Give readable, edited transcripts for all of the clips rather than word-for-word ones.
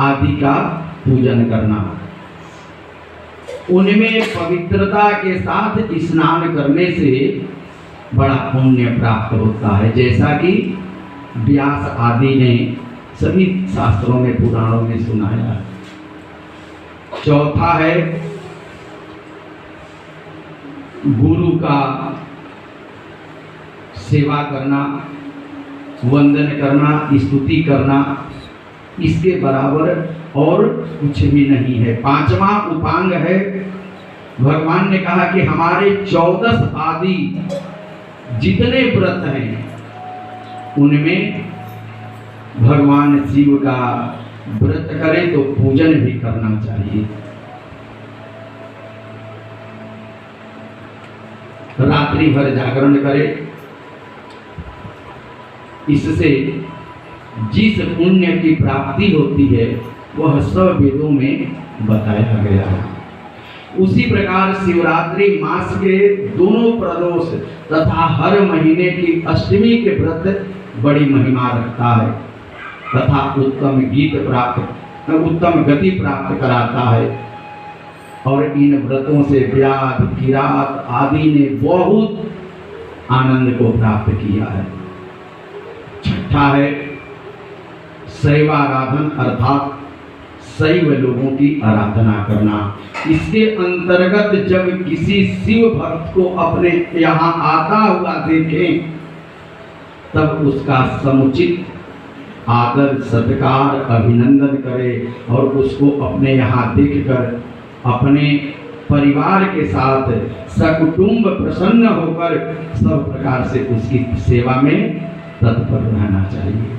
आदि का पूजन करना, उनमें पवित्रता के साथ स्नान करने से बड़ा पुण्य प्राप्त होता है, जैसा कि व्यास आदि ने सभी शास्त्रों में पुराणों में सुनाया है। चौथा है गुरु का सेवा करना, वंदन करना, स्तुति करना, इसके बराबर और कुछ भी नहीं है। पांचवा उपांग है, भगवान ने कहा कि हमारे 14 आदि जितने व्रत हैं उनमें भगवान शिव का व्रत करें तो पूजन भी करना चाहिए। रात्रि भर जागरण करें, इससे जिस पुण्य की प्राप्ति होती है वह सब वेदों में बताया गया है। उसी प्रकार शिवरात्रि मास के दोनों प्रदोष तथा हर महीने की अष्टमी के व्रत बड़ी महिमा रखता है तथा उत्तम गति प्राप्त कराता है। और इन व्रतों से व्याध, किरात आदि ने बहुत आनंद को प्राप्त किया है। छठा है शैवाराधन, अर्थात शैव लोगों की आराधना करना। इसके अंतर्गत जब किसी शिव भक्त को अपने यहाँ आता हुआ देखें तब उसका समुचित आदर, सत्कार, अभिनंदन करें और उसको अपने यहाँ देखकर अपने परिवार के साथ सकुटुंब प्रसन्न होकर सब प्रकार से उसकी सेवा में तत्पर रहना चाहिए।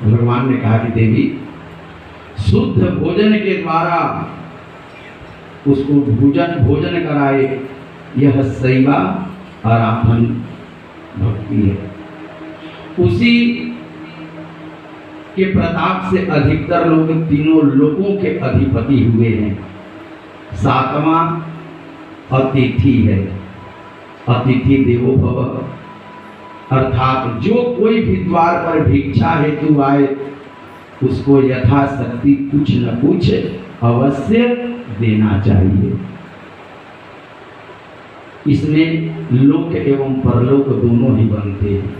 भगवान ने कहा कि देवी शुद्ध भोजन के द्वारा उसको भोजन कराए, यह सेवा आराधन भक्ति है। उसी के प्रताप से अधिकतर लोग तीनों लोकों के अधिपति हुए हैं। सातवां अतिथि है, अतिथि देवो भव, अर्थात जो कोई भी द्वार पर भिक्षा हेतु आए उसको यथाशक्ति कुछ न कुछ अवश्य देना चाहिए। इसमें लोक एवं परलोक दोनों ही बनते हैं।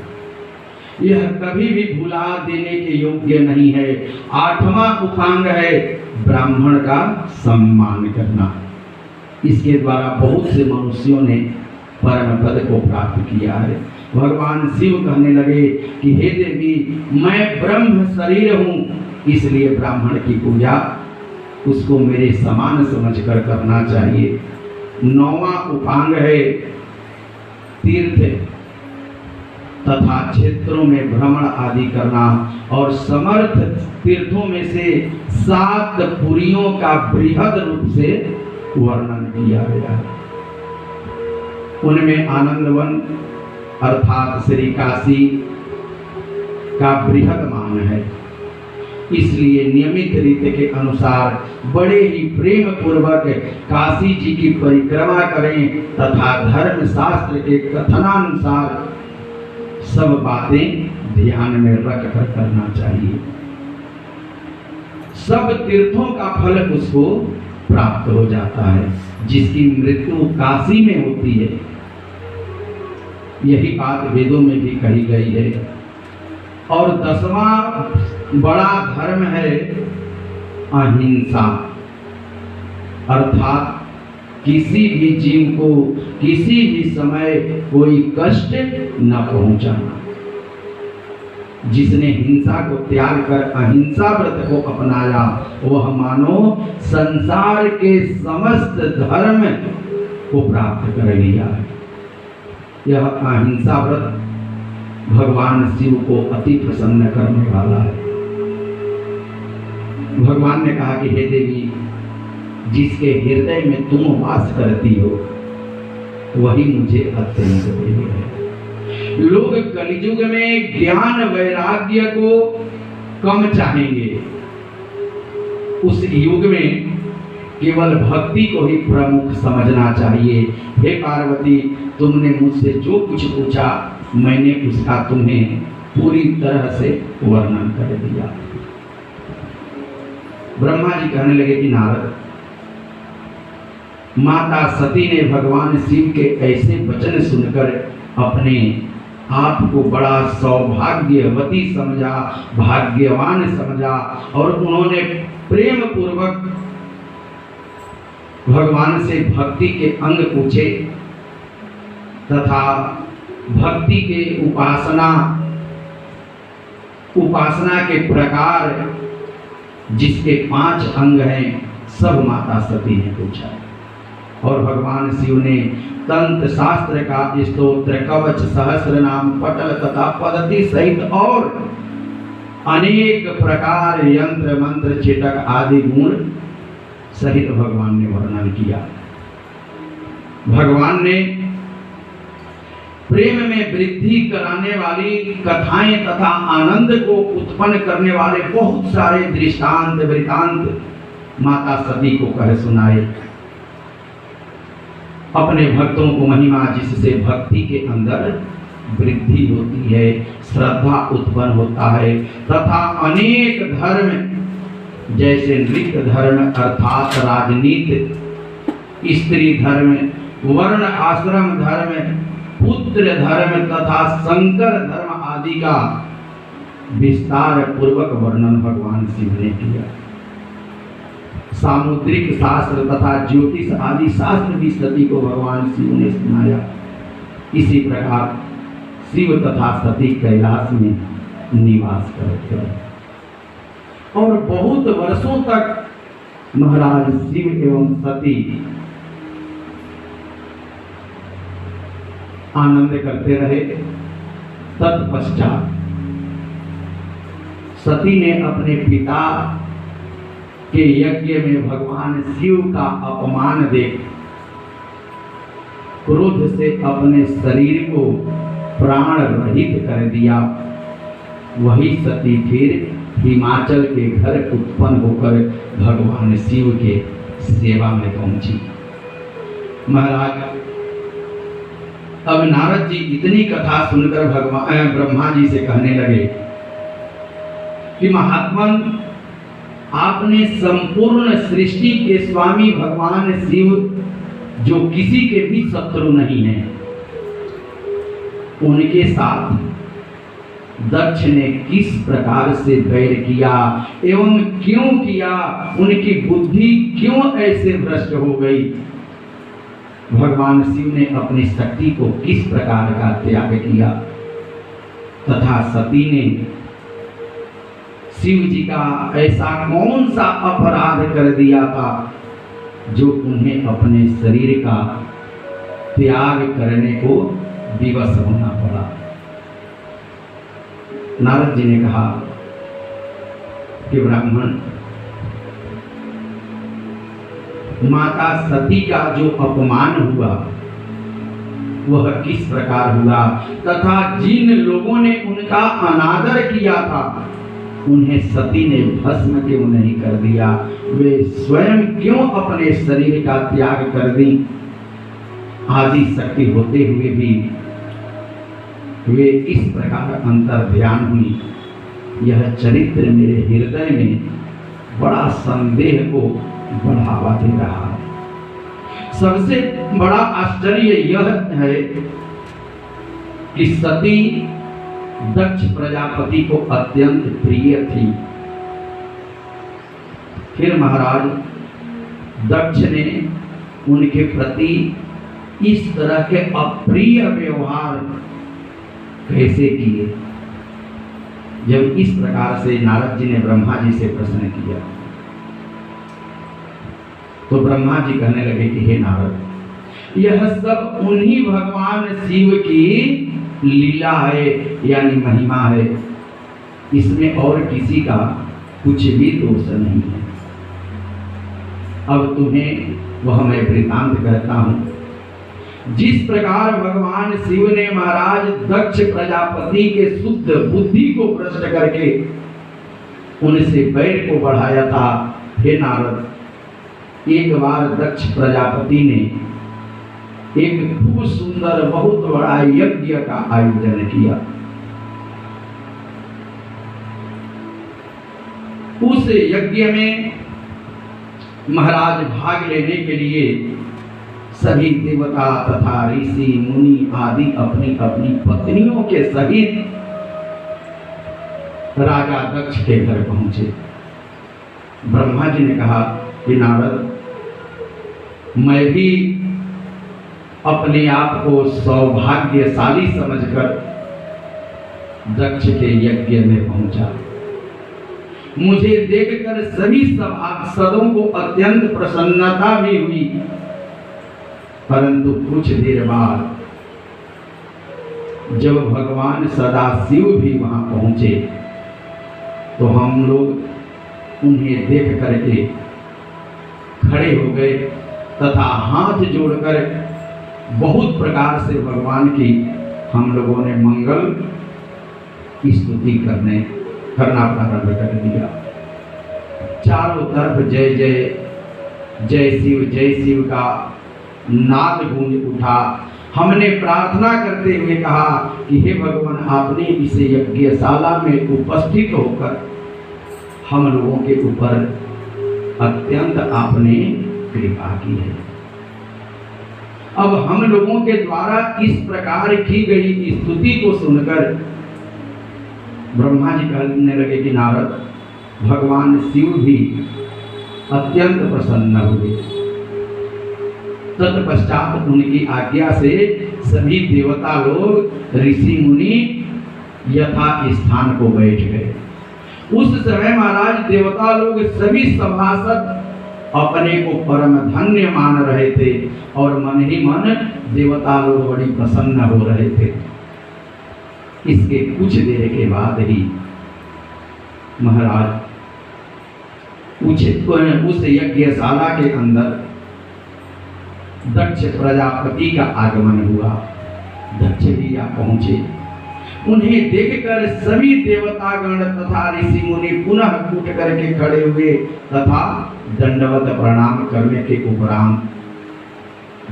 यह कभी भी भुला देने के योग्य नहीं है। आठवां उपांग है ब्राह्मण का सम्मान करना। इसके द्वारा बहुत से मनुष्यों ने परम पद को प्राप्त किया है। भगवान शिव कहने लगे कि हे देवी, मैं ब्रह्म शरीर हूँ, इसलिए ब्राह्मण की पूजा उसको मेरे समान समझकर करना चाहिए। नौवां उपांग है तीर्थ तथा क्षेत्रों में भ्रमण आदि करना और समर्थ तीर्थों में से 7 पुरियों का बृहद रूप से वर्णन किया गया है। उनमें आनंदवन अर्थात श्री काशी का बृहद मान है। इसलिए नियमित रीति के अनुसार बड़े ही प्रेम पूर्वक काशी जी की परिक्रमा करें तथा धर्म शास्त्र के कथनानुसार सब बातें ध्यान में रख कर करना चाहिए। सब तीर्थों का फल उसको प्राप्त हो जाता है। जिसकी मृत्यु काशी में होती है, यही बात वेदों में भी कही गई है। और 10वां बड़ा धर्म है अहिंसा, अर्थात किसी भी जीव को किसी भी समय कोई कष्ट न पहुंचाना। जिसने हिंसा को त्याग कर अहिंसा व्रत को अपनाया वह मानो संसार के समस्त धर्म को प्राप्त कर लिया है। यह अहिंसा व्रत भगवान शिव को अति प्रसन्न करने वाला है। भगवान ने कहा कि हे देवी, जिसके हृदय में तुम वास करती हो वही मुझे अत्यंत प्रिय है। लोग कलियुग में ज्ञान वैराग्य को कम चाहेंगे। उस युग में केवल भक्ति को ही प्रमुख समझना चाहिए। हे पार्वती, तुमने मुझसे जो कुछ पूछा मैंने उसका तुम्हें पूरी तरह से वर्णन कर दिया। ब्रह्मा जी कहने लगे कि नारद, माता सती ने भगवान शिव के ऐसे वचन सुनकर अपने आप को बड़ा सौभाग्यवती समझा, भाग्यवान समझा, और उन्होंने प्रेम पूर्वक भगवान से भक्ति के अंग पूछे तथा भक्ति के उपासना के प्रकार जिसके 5 अंग हैं सब माता सती ने पूछा। और भगवान शिव ने तंत्र शास्त्र का स्तोत्र, कवच, सहस्र नाम, पटल तथा पद्धति सहित और अनेक प्रकार यंत्र मंत्र चिटक आदि गुण सहित भगवान ने वर्णन किया। भगवान ने प्रेम में वृद्धि कराने वाली कथाएं तथा आनंद को उत्पन्न करने वाले बहुत सारे दृष्टांत वृतांत माता सती को कह सुनाए। अपने भक्तों को महिमा जिससे भक्ति के अंदर वृद्धि होती है, श्रद्धा उत्पन्न होता है तथा अनेक धर्म जैसे नृत्य धर्म अर्थात राजनीति, स्त्री धर्म, वर्ण आश्रम धर्म, पुत्र धर्म तथा संकर धर्म आदि का विस्तार पूर्वक वर्णन भगवान शिव ने किया। सामुद्रिक शास्त्र तथा ज्योतिष आदि शास्त्र भी सती को भगवान शिव ने सुनाया। इसी प्रकार शिव तथा सती कैलाश में निवास करते हैं और बहुत वर्षों तक महाराज शिव एवं सती आनंद करते रहे। तत्पश्चात सती ने अपने पिता के यज्ञ में भगवान शिव का अपमान देख क्रोध से अपने शरीर को प्राण रहित कर दिया। वही सती फिर हिमाचल के घर उत्पन्न होकर भगवान शिव के सेवा में पहुंची। महाराज, अब नारद जी इतनी कथा सुनकर भगवान ब्रह्मा जी से कहने लगे कि महात्मन, आपने संपूर्ण सृष्टि के स्वामी भगवान शिव, जो किसी के भी शत्रु नहीं है, उनके साथ दक्ष ने किस प्रकार से बैर किया एवं क्यों किया, उनकी बुद्धि क्यों ऐसे भ्रष्ट हो गई, भगवान शिव ने अपनी शक्ति को किस प्रकार का त्याग किया तथा सती ने शिव जी का ऐसा कौन सा अपराध कर दिया था जो उन्हें अपने शरीर का त्याग करने को विवश होना पड़ा। नारद जी ने कहा कि ब्राह्मण, माता सती का जो अपमान हुआ वह किस प्रकार हुआ तथा जिन लोगों ने उनका अनादर किया था उन्हें सती ने भस्म क्यों नहीं कर दिया, वे स्वयं क्यों अपने शरीर का त्याग कर दी, आदि शक्ति होते हुए भी वे इस प्रकार अंतर ध्यान हुई। यह चरित्र मेरे हृदय में बड़ा संदेह को बढ़ावा दे रहा है। सबसे बड़ा आश्चर्य यह है कि सती दक्ष प्रजापति को अत्यंत प्रिय थी। फिर महाराज दक्ष ने उनके प्रति इस तरह के अप्रिय व्यवहार कैसे किए। जब इस प्रकार से नारद जी ने ब्रह्मा जी से प्रश्न किया तो ब्रह्मा जी कहने लगे कि हे नारद, यह सब उन्हीं भगवान शिव की लीला है यानी महिमा है, इसमें और किसी का कुछ भी दोष नहीं है। अब तुम्हें वह मैं वृतांत कहता हूं। जिस प्रकार भगवान शिव ने महाराज दक्ष प्रजापति के शुद्ध बुद्धि को भ्रष्ट करके उनसे बैर को बढ़ाया था, हे नारद, एक बार दक्ष प्रजापति ने एक खूब सुंदर बहुत बड़ा यज्ञ का आयोजन किया। उस यज्ञ में महाराज भाग लेने के लिए सभी देवता तथा ऋषि मुनि आदि अपनी अपनी पत्नियों के सहित राजा दक्ष के घर पहुंचे। ब्रह्मा जी ने कहा कि नारद, मैं भी अपने आप को सौभाग्यशाली समझकर दक्ष के यज्ञ में पहुंचा। मुझे देखकर सभी सभासदों को अत्यंत प्रसन्नता भी हुई, परंतु कुछ देर बाद जब भगवान सदाशिव भी वहां पहुंचे तो हम लोग उन्हें देख करके खड़े हो गए तथा हाथ जोड़कर बहुत प्रकार से भगवान की हम लोगों ने मंगल स्तुति करना प्रारंभ कर दिया। चारों तरफ जय जय जय शिव का नाद गूंज उठा। हमने प्रार्थना करते हुए कहा कि हे भगवान, आपने इस यज्ञशाला में उपस्थित होकर हम लोगों के ऊपर अत्यंत आपने कृपा की है। अब हम लोगों के द्वारा इस प्रकार की गई स्तुति को सुनकर ब्रह्मा जी कहने लगे कि नारद, भगवान शिव भी अत्यंत प्रसन्न हुए। तत्पश्चात उनकी आज्ञा से सभी देवता लोग ऋषि मुनि यथा स्थान को बैठ गए। उस समय महाराज देवता लोग सभी सभासद अपने को परम धन्य मान रहे थे और मन ही मन देवता लोग बड़ी प्रसन्न हो रहे थे। इसके कुछ देर के बाद ही महाराज उस यज्ञशाला के अंदर दक्ष प्रजापति का आगमन हुआ। दक्ष भी यहाँ पहुंचे। उन्हें देखकर सभी देवतागण तथा ऋषि मुनि पुनः उठ करके खड़े हुए तथा दंडवत प्रणाम करने के उपरांत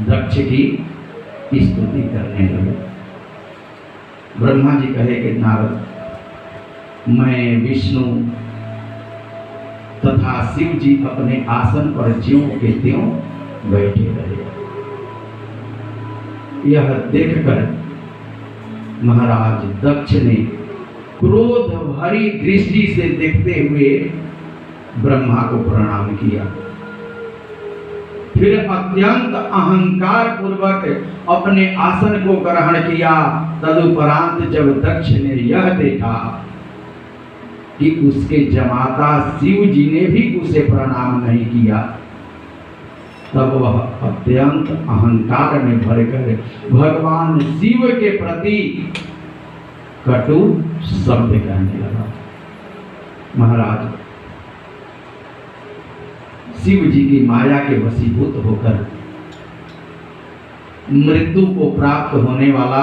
दक्ष की स्तुति करने लगे। ब्रह्मा जी कहे कि नारद, मैं विष्णु तथा शिव जी अपने आसन पर ज्यों के त्यों बैठे रहे। यह देखकर महाराज दक्ष ने क्रोध भरी दृष्टि से देखते हुए ब्रह्मा को प्रणाम किया। फिर अत्यंत अहंकार पूर्वक अपने आसन को ग्रहण किया। तदुपरांत जब दक्ष ने यह देखा कि उसके जमाता शिव जी ने भी उसे प्रणाम नहीं किया, तब वह अत्यंत अहंकार में भरकर भगवान शिव के प्रति कटु शब्द कहने लगा। महाराज शिव जी की माया के वशीभूत होकर मृत्यु को प्राप्त होने वाला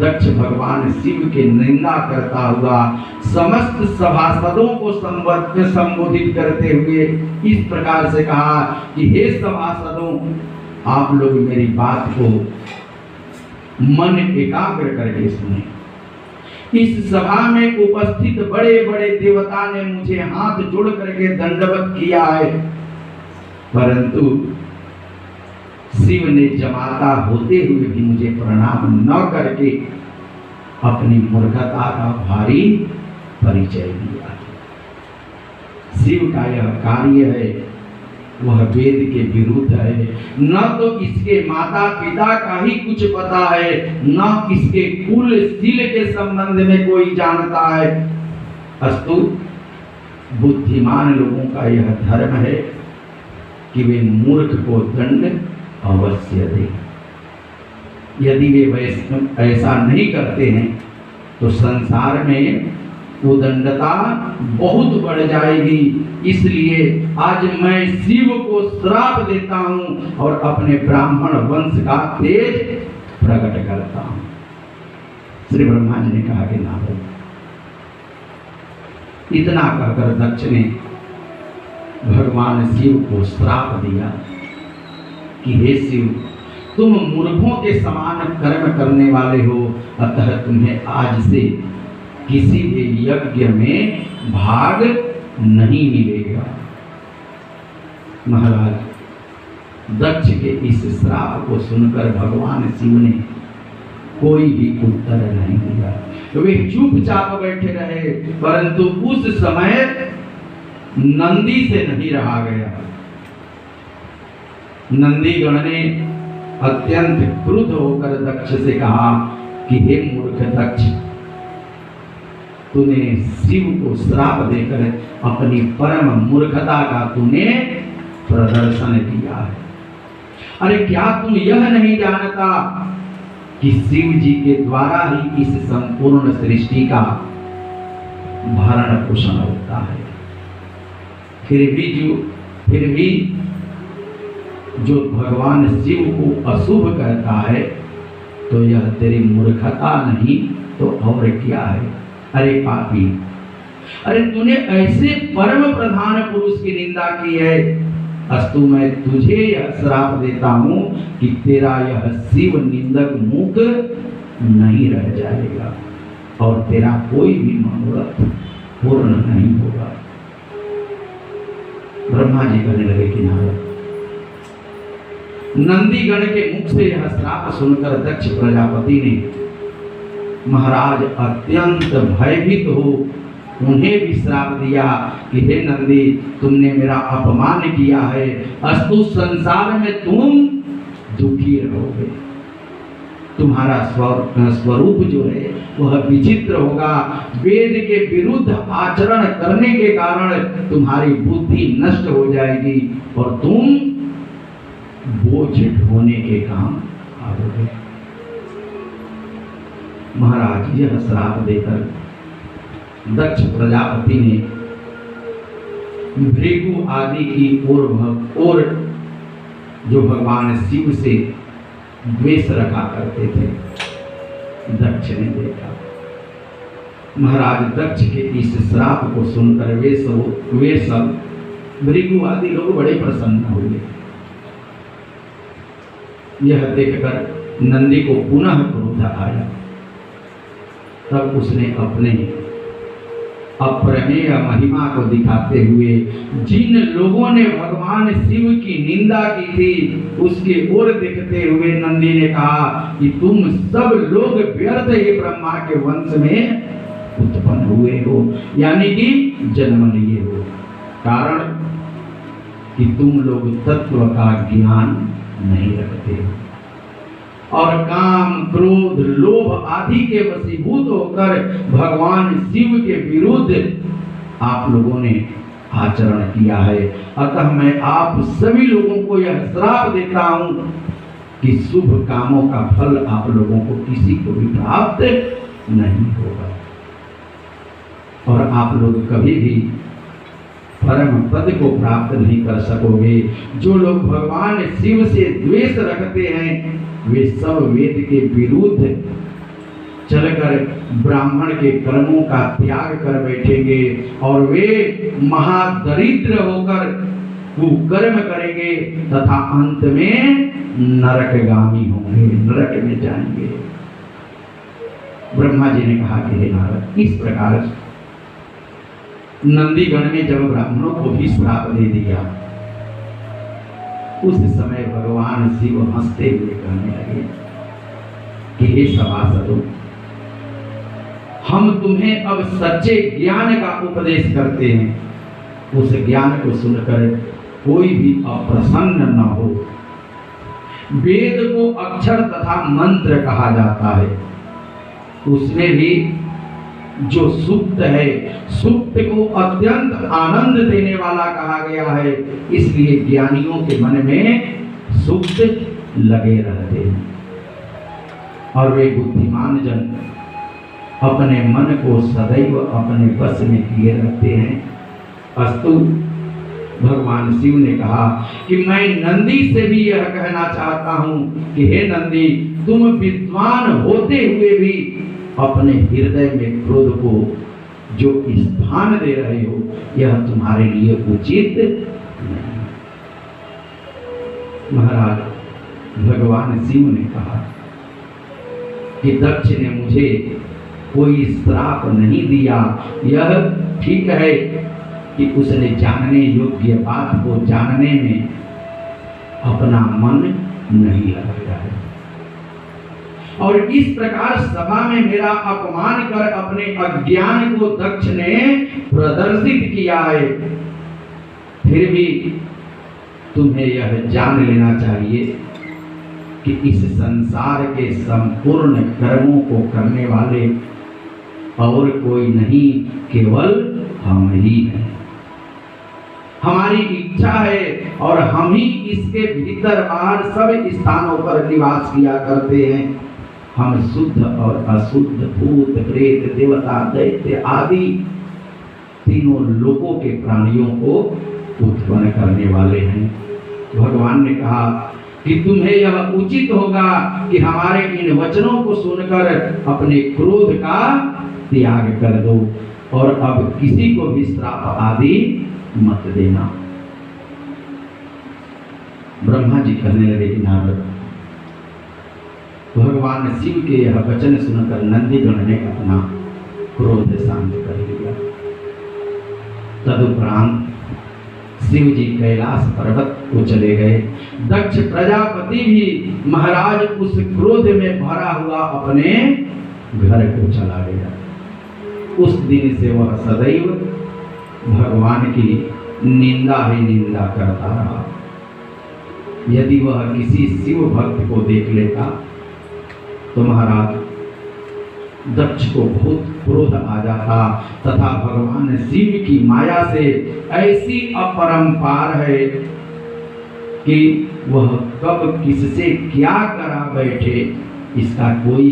दक्ष भगवान शिव के निंदा करता हुआ समस्त सभासदों को संबोधित करते हुए इस प्रकार से कहा कि हे सभासदों, आप लोग मेरी बात को मन एकाग्र करके सुने। इस सभा में उपस्थित बड़े बड़े देवता ने मुझे हाथ जोड़ करके दंडवत किया है, परंतु शिव ने जमाता होते हुए भी मुझे प्रणाम न करके अपनी मूर्खता का भारी परिचय दिया। शिव का यह कार्य है वह वेद के विरुद्ध है। न तो इसके माता पिता का ही कुछ पता है, न इसके कुल शील के संबंध में कोई जानता है। अस्तु बुद्धिमान लोगों का यह धर्म है कि वे मूर्ख को दंड अवश्य दे। यदि वे ऐसा नहीं करते हैं तो संसार में उदंडता बहुत बढ़ जाएगी। इसलिए आज मैं शिव को श्राप देता हूं और अपने ब्राह्मण वंश का तेज प्रकट करता हूं। श्री ब्रह्मा जी ने कहा कि ना हो। इतना कहकर दक्ष ने भगवान शिव को श्राप दिया कि हे शिव, तुम मूर्खों के समान कर्म करने वाले हो, अतः तुम्हें आज से किसी भी यज्ञ में भाग नहीं मिलेगा। महाराज दक्ष के इस श्राप को सुनकर भगवान शिव ने कोई भी उत्तर नहीं दिया। वे चुपचाप बैठे रहे, परंतु उस समय नंदी से नहीं रहा गया। नंदीगण ने अत्यंत क्रुद्ध होकर दक्ष से कहा कि हे मूर्ख दक्ष, तूने शिव को श्राप देकर अपनी परम मूर्खता का तूने प्रदर्शन किया है। अरे क्या तुम यह नहीं जानता कि शिव जी के द्वारा ही इस संपूर्ण सृष्टि का भरण पोषण होता है। फिर भी जो भगवान शिव को अशुभ कहता है तो यह तेरी मूर्खता नहीं तो और क्या है। अरे पापी, अरे तूने ऐसे परम प्रधान पुरुष की निंदा की है, अस्तु मैं तुझे यह श्राप देता हूं कि तेरा यह शिव निंदक मुख नहीं रह जाएगा और तेरा कोई भी मनोरथ पूर्ण नहीं होगा। ब्रह्मा जी कहने लगे कि नारद, नंदीगण के मुख से यह श्राप सुनकर दक्ष प्रजापति ने महाराज अत्यंत भयभीत हो उन्हें भी श्राप दिया कि हे नंदी, तुमने मेरा अपमान किया है, अस्तु संसार में तुम दुखी रहोगे। तुम्हारा स्वरूप जो है वह विचित्र होगा। वेद के विरुद्ध आचरण करने के कारण तुम्हारी बुद्धि नष्ट हो जाएगी और तुम बोझ ढोने के काम आओगे। महाराज यह श्राप देकर दक्ष प्रजापति ने भृगु आदि की ओर जो भगवान शिव से द्वेष रखा करते थे, दक्ष ने देखा। महाराज दक्ष के इस श्राप को सुनकर वे सब भृगु आदि लोग बड़े प्रसन्न हुए। यह देखकर नंदी को पुनः क्रोध आया। तब उसने अपने अप्रमेय महिमा को दिखाते हुए जिन लोगों ने भगवान शिव की निंदा की थी उसके ओर देखते हुए नंदी ने कहा कि तुम सब लोग व्यर्थ ही ब्रह्मा के वंश में उत्पन्न हुए हो, यानी कि जन्म लिए हो, कारण कि तुम लोग तत्व का ज्ञान नहीं रखते हो और काम क्रोध लोभ आदि के वशीभूत होकर भगवान शिव के विरुद्ध आप लोगों ने आचरण किया है। अतः मैं आप सभी लोगों को यह श्राप देता हूं कि शुभ कामों का फल आप लोगों को किसी को भी प्राप्त नहीं होगा और आप लोग कभी भी परम पद को प्राप्त नहीं कर सकोगे। जो लोग भगवान शिव से द्वेष रखते हैं वे सब वेद के विरुद्ध चलकर ब्राह्मण के कर्मों का त्याग कर बैठेंगे और वे महादरिद्र होकर कुकर्म करेंगे तथा अंत में नरकगामी होंगे, नरक में जाएंगे। ब्रह्मा जी ने कहा कि हे नारद, इस प्रकार नंदीगण ने जब ब्राह्मणों को भी श्राप दे दिया, उस समय भगवान शिव हंसते हुए कहने लगे कि हे सभासदों, हम तुम्हें अब सच्चे ज्ञान का उपदेश करते हैं। उस ज्ञान को सुनकर कोई भी अप्रसन्न न हो। वेद को अक्षर तथा मंत्र कहा जाता है, उसमें भी जो सुप्त है, सुप्त को अत्यंत आनंद देने वाला कहा गया है, इसलिए ज्ञानियों के मन में सुप्त लगे रहते हैं और वे बुद्धिमान जन अपने मन को सदैव अपने वश में किए रहते हैं। अस्तु, भगवान शिव ने कहा कि मैं नंदी से भी यह कहना चाहता हूं कि हे नंदी, तुम विद्वान होते हुए भी अपने हृदय में क्रोध को जो स्थान दे रहे हो यह तुम्हारे लिए उचित नहीं। महाराज भगवान शिव ने कहा कि दक्ष ने मुझे कोई श्राप नहीं दिया, यह ठीक है कि उसने जानने योग्य बात को जानने में अपना मन नहीं लगाया है। और इस प्रकार सभा में मेरा अपमान कर अपने अज्ञान को दक्ष ने प्रदर्शित किया है। फिर भी तुम्हें यह जान लेना चाहिए कि इस संसार के संपूर्ण कर्मों को करने वाले और कोई नहीं, केवल हम ही हैं। हमारी इच्छा है और हम ही इसके भीतर बाहर सब स्थानों पर निवास किया करते हैं। हम शुद्ध और अशुद्ध, भूत प्रेत, देवता, दैत्य आदि तीनों लोकों के प्राणियों को उत्पन्न करने वाले हैं। भगवान ने कहा कि तुम्हें यह उचित होगा कि हमारे इन वचनों को सुनकर अपने क्रोध का त्याग कर दो और अब किसी को भी श्राप आदि मत देना। ब्रह्मा जी कहने लगे कि नारद, भगवान शिव के यह वचन सुनकर नंदीगण ने अपना क्रोध शांत कर लिया। तदुपरांत शिव जी कैलाश पर्वत को चले गए। दक्ष प्रजापति भी महाराज उस क्रोध में भरा हुआ अपने घर को चला गया। उस दिन से वह सदैव भगवान की निंदा ही निंदा करता रहा। यदि वह किसी शिव भक्त को देख लेता तो महाराज दक्ष को बहुत क्रोध आ जाता तथा भगवान शिव की माया से ऐसी अपरंपार है कि वह कब किससे क्या करा बैठे इसका कोई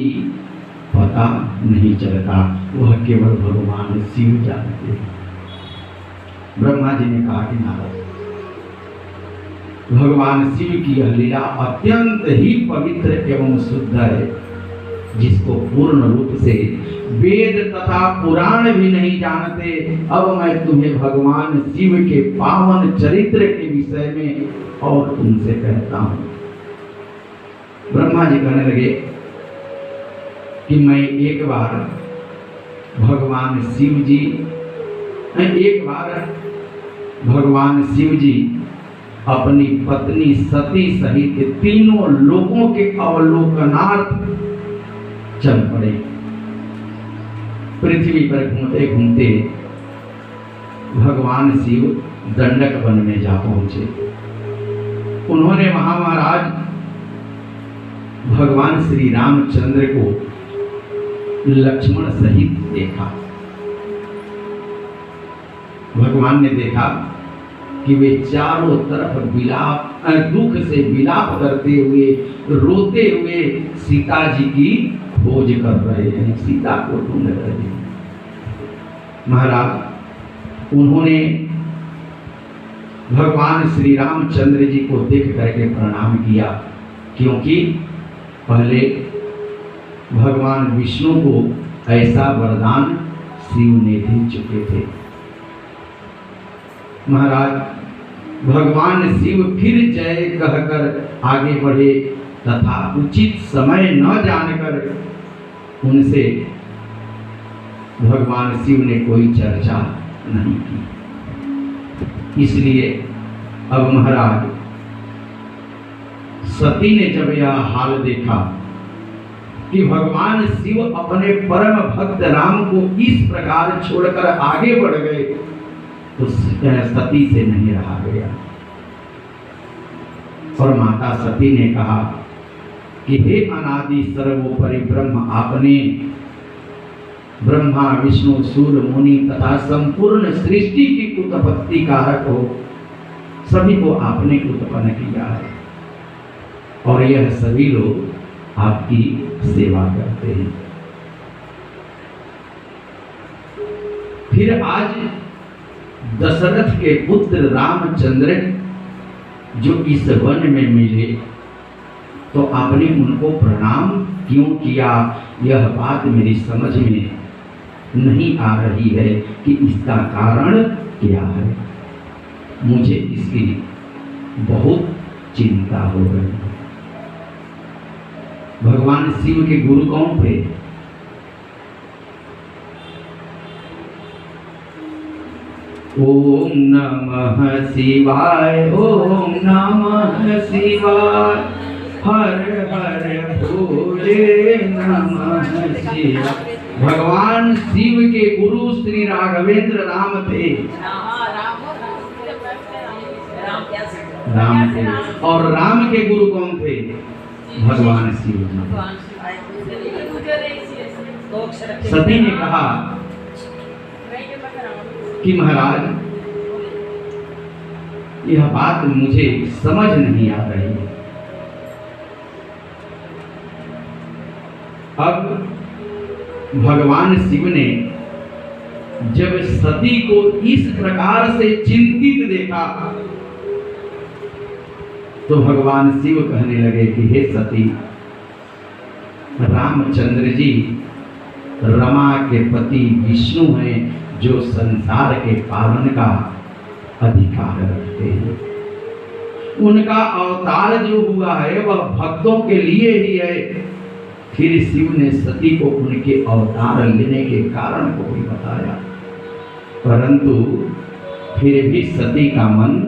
पता नहीं चलता। वह केवल भगवान शिव जानते हैं। ब्रह्मा जी ने कहा कि नारद, भगवान शिव की यह लीला अत्यंत ही पवित्र एवं शुद्ध है, जिसको पूर्ण रूप से वेद तथा पुराण भी नहीं जानते। अब मैं तुम्हें भगवान शिव के पावन चरित्र के विषय में और तुमसे कहता हूं। ब्रह्मा जी कहने लगे कि मैं एक बार भगवान शिव जी अपनी पत्नी सती सहित तीनों लोगों के अवलोकनार्थ चल पड़े। पृथ्वी पर घूमते घूमते भगवान शिव दंडक वन में जा पहुंचे। उन्होंने वहां महाराज भगवान श्री रामचंद्र को लक्ष्मण सहित देखा। भगवान ने देखा कि वे चारों तरफ दुख से विलाप करते हुए, रोते हुए सीता जी की खोज कर रहे हैं, सीता को ढूंढ रहे हैं। महाराज उन्होंने भगवान श्री रामचंद्र जी को देख करके प्रणाम किया, क्योंकि पहले भगवान विष्णु को ऐसा वरदान शिव ने दे चुके थे। महाराज भगवान शिव फिर जय कहकर आगे बढ़े तथा उचित समय न जानकर उनसे भगवान शिव ने कोई चर्चा नहीं की। इसलिए अब महाराज सती ने जब यह हाल देखा कि भगवान शिव अपने परम भक्त राम को इस प्रकार छोड़कर आगे बढ़ गए तो सती से नहीं रहा गया और माता सती ने कहा कि हे अनादि सर्वोपरि ब्रह्म, आपने ब्रह्मा विष्णु सूर्य मुनि तथा संपूर्ण सृष्टि की उत्पत्ति कारक हो, सभी को आपने उत्पन्न किया है और यह सभी लोग आपकी सेवा करते हैं। फिर आज दशरथ के पुत्र रामचंद्र जो इस वन में मिले तो आपने उनको प्रणाम क्यों किया, यह बात मेरी समझ में नहीं आ रही है कि इसका कारण क्या है। मुझे इसकी बहुत चिंता हो रही है। भगवान शिव के गुरु कौन थे? ओम नमः शिवाय, ओम नमः शिवाय, हर हर भोले नमः शिवाय। भगवान शिव के गुरु श्री राघवेंद्र राम थे। राम थे। और राम के गुरु कौन थे? भगवान शिव। सती ने कहा कि महाराज, यह बात मुझे समझ नहीं आ रही है। अब भगवान शिव ने जब सती को इस प्रकार से चिंतित देखा तो भगवान शिव कहने लगे कि हे सती, रामचंद्र जी रमा के पति विष्णु हैं, जो संसार के पालन का अधिकार रखते हैं। उनका अवतार जो हुआ है वह भक्तों के लिए ही है। फिर शिव ने सती को उनके अवतार लेने के कारण को भी बताया, परंतु फिर भी सती का मन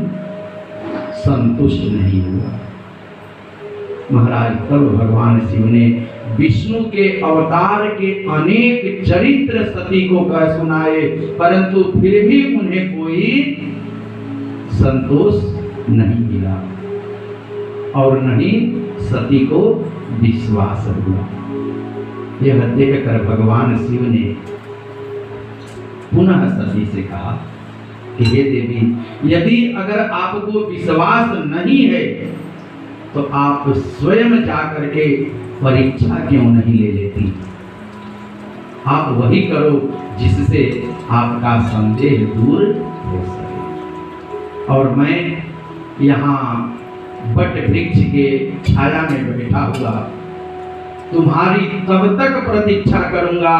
संतुष्ट नहीं हुआ। महाराज, तब भगवान शिव ने विष्णु के अवतार के अनेक चरित्र सती को कह सुनाए, परंतु फिर भी उन्हें कोई संतोष नहीं मिला और नहीं सती को विश्वास हुआ। यह देखकर भगवान शिव ने पुनः सती से कहा कि हे देवी, यदि अगर आपको विश्वास नहीं है तो आप स्वयं जाकर के परीक्षा क्यों नहीं ले लेती? आप वही करो जिससे आपका संदेह दूर हो सके। और मैं यहाँ बट वृक्ष के छाया में बैठा हुआ तुम्हारी तब तक प्रतीक्षा करूंगा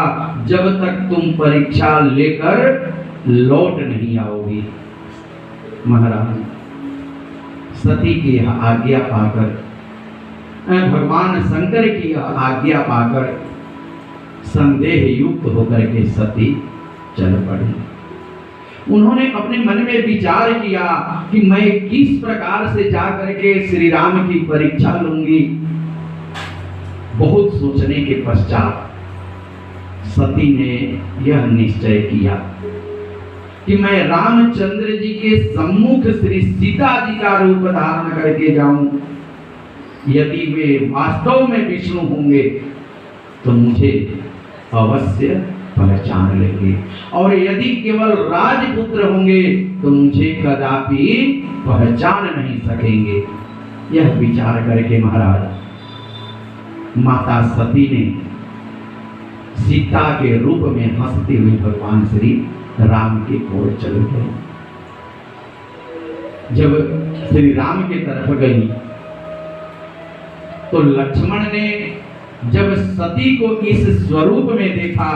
जब तक तुम परीक्षा लेकर लौट नहीं आओगी। महाराज, सती की आज्ञा पाकर, भगवान शंकर की आज्ञा पाकर संदेह युक्त होकर के सती चल पड़ी। उन्होंने अपने मन में विचार किया कि मैं किस प्रकार से जाकर के श्री राम की परीक्षा लूंगी। बहुत सोचने के पश्चात सती ने यह निश्चय किया कि मैं रामचंद्र जी के सम्मुख श्री सीता जी का रूप धारण करके जाऊं। यदि वे वास्तव में विष्णु होंगे तो मुझे अवश्य पहचान लेंगे, और यदि केवल राजपुत्र होंगे तो मुझे कदापि पहचान नहीं सकेंगे। यह विचार करके महाराज, माता सती ने सीता के रूप में हंसते हुए भगवान श्री राम की ओर चल गई। जब श्री राम की तरफ गई तो लक्ष्मण ने जब सती को इस स्वरूप में देखा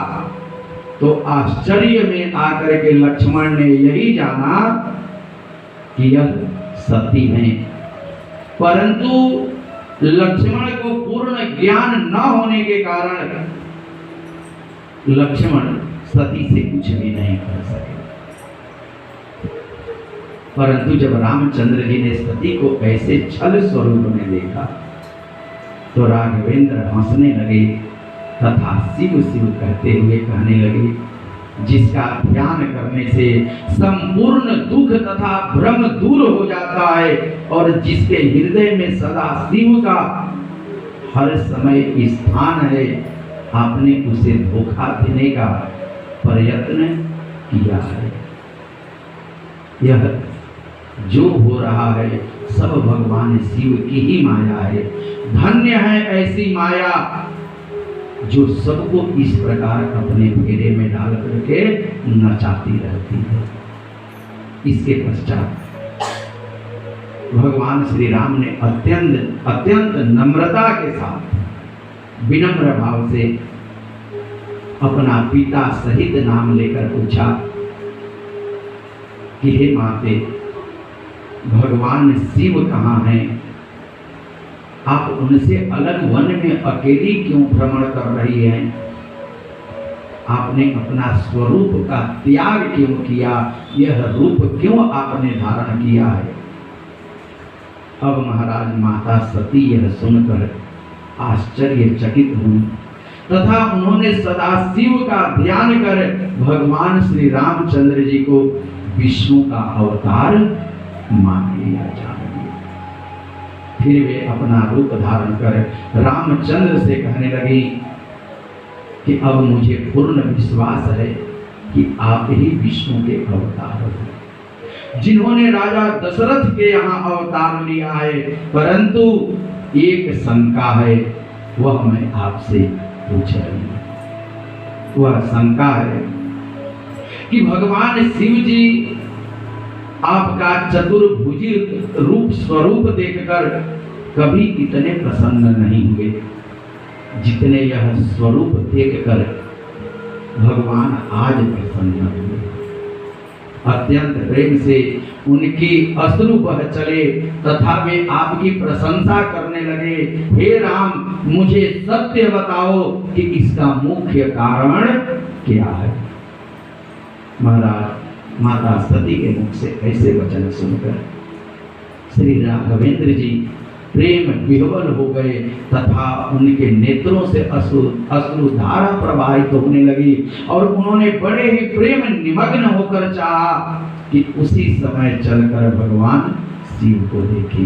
तो आश्चर्य में आकर के लक्ष्मण ने यही जाना कि यह सती है, परंतु लक्ष्मण को पूर्ण ज्ञान न होने के कारण लक्ष्मण सती से कुछ भी नहीं कर सके। परंतु जब रामचंद्र जी ने सती को ऐसे छल स्वरूप में देखा तो राघवेंद्र हंसने लगे तथा शिव शिव कहते हुए कहने लगे, जिसका ध्यान करने से संपूर्ण दुख तथा भ्रम दूर हो जाता है और जिसके हृदय में सदा शिव का हर समय स्थान है, आपने उसे धोखा देने का प्रयत्न किया है। यह जो हो रहा है सब भगवान शिव की ही माया है। धन्य है ऐसी माया जो सबको इस प्रकार अपने फेरे में डाल करके नचाती रहती है। इसके पश्चात भगवान श्री राम ने अत्यंत नम्रता के साथ विनम्र भाव से अपना पिता सहित नाम लेकर पूछा कि हे माते, भगवान शिव कहाँ हैं? आप उनसे अलग वन में अकेली क्यों भ्रमण कर रही हैं? आपने अपना स्वरूप का त्याग क्यों किया, यह रूप क्यों आपने धारण किया है। अब महाराज माता सती यह सुनकर आश्चर्यचकित हुई तथा उन्होंने सदाशिव का ध्यान कर भगवान श्री रामचंद्र जी को विष्णु का अवतार मान लिया, जान लिया। फिर वे अपना रूप धारण कर रामचंद्र से कहने लगी कि अब मुझे पूर्ण विश्वास है कि आप ही विष्णु के अवतार हो, जिन्होंने राजा दशरथ के यहाँ अवतार लिया है। परंतु एक शंका है, वह मैं आपसे पूछ रही हूँ। वह शंका है कि भगवान शिव जी आपका चतुर्भुजी रूप स्वरूप देखकर कभी इतने प्रसन्न नहीं हुए जितने यह स्वरूप देखकर भगवान आज प्रसन्न हुए। अत्यंत प्रेम से उनकी अश्रु बह चले तथा वे आपकी प्रशंसा करने लगे। हे राम, मुझे सत्य बताओ कि इसका मुख्य कारण क्या है। महाराज माता सती के मुख से ऐसे वचन सुनकर श्री राघवेंद्र जी प्रेम विह्वल हो गए तथा उनके नेत्रों से अश्रुधारा प्रवाहित होने लगी और उन्होंने बड़े ही प्रेम निमग्न होकर चाहा कि उसी समय चलकर भगवान शिव को देखे,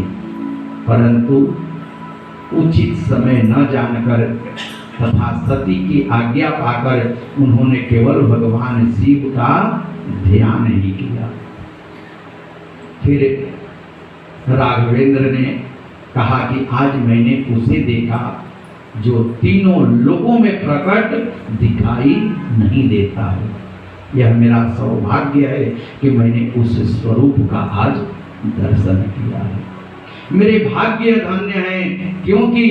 परंतु उचित समय न जानकर तथा सती की आज्ञा पाकर उन्होंने केवल भगवान शिव का ध्यान ही किया। फिर राघवेंद्र ने कहा कि आज मैंने उसे देखा जो तीनों लोगों में प्रकट दिखाई नहीं देता है। यह मेरा सौभाग्य है कि मैंने उस स्वरूप का आज दर्शन किया है। मेरे भाग्य धन्य हैं क्योंकि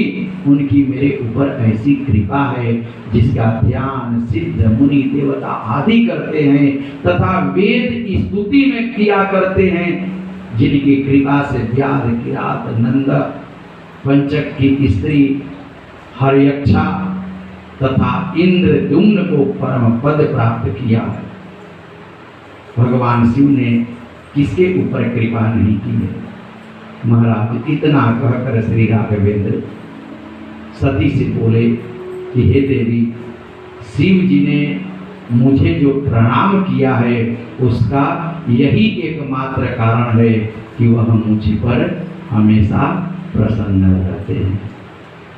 उनकी मेरे ऊपर ऐसी कृपा है जिसका ध्यान सिद्ध मुनि देवता आदि करते हैं तथा वेद स्तुति में किया करते हैं, जिनकी कृपा से व्याध किरात नंद पंचक की स्त्री हर्यक्षा तथा इंद्रद्युम्न को परम पद प्राप्त किया है। भगवान शिव ने किसके ऊपर कृपा नहीं की है। महाराज इतना कहकर श्री राघवेंद्र सती से बोले कि हे देवी, शिव जी ने मुझे जो प्रणाम किया है उसका यही एकमात्र कारण है कि वह मुझ पर हमेशा प्रसन्न रहते हैं।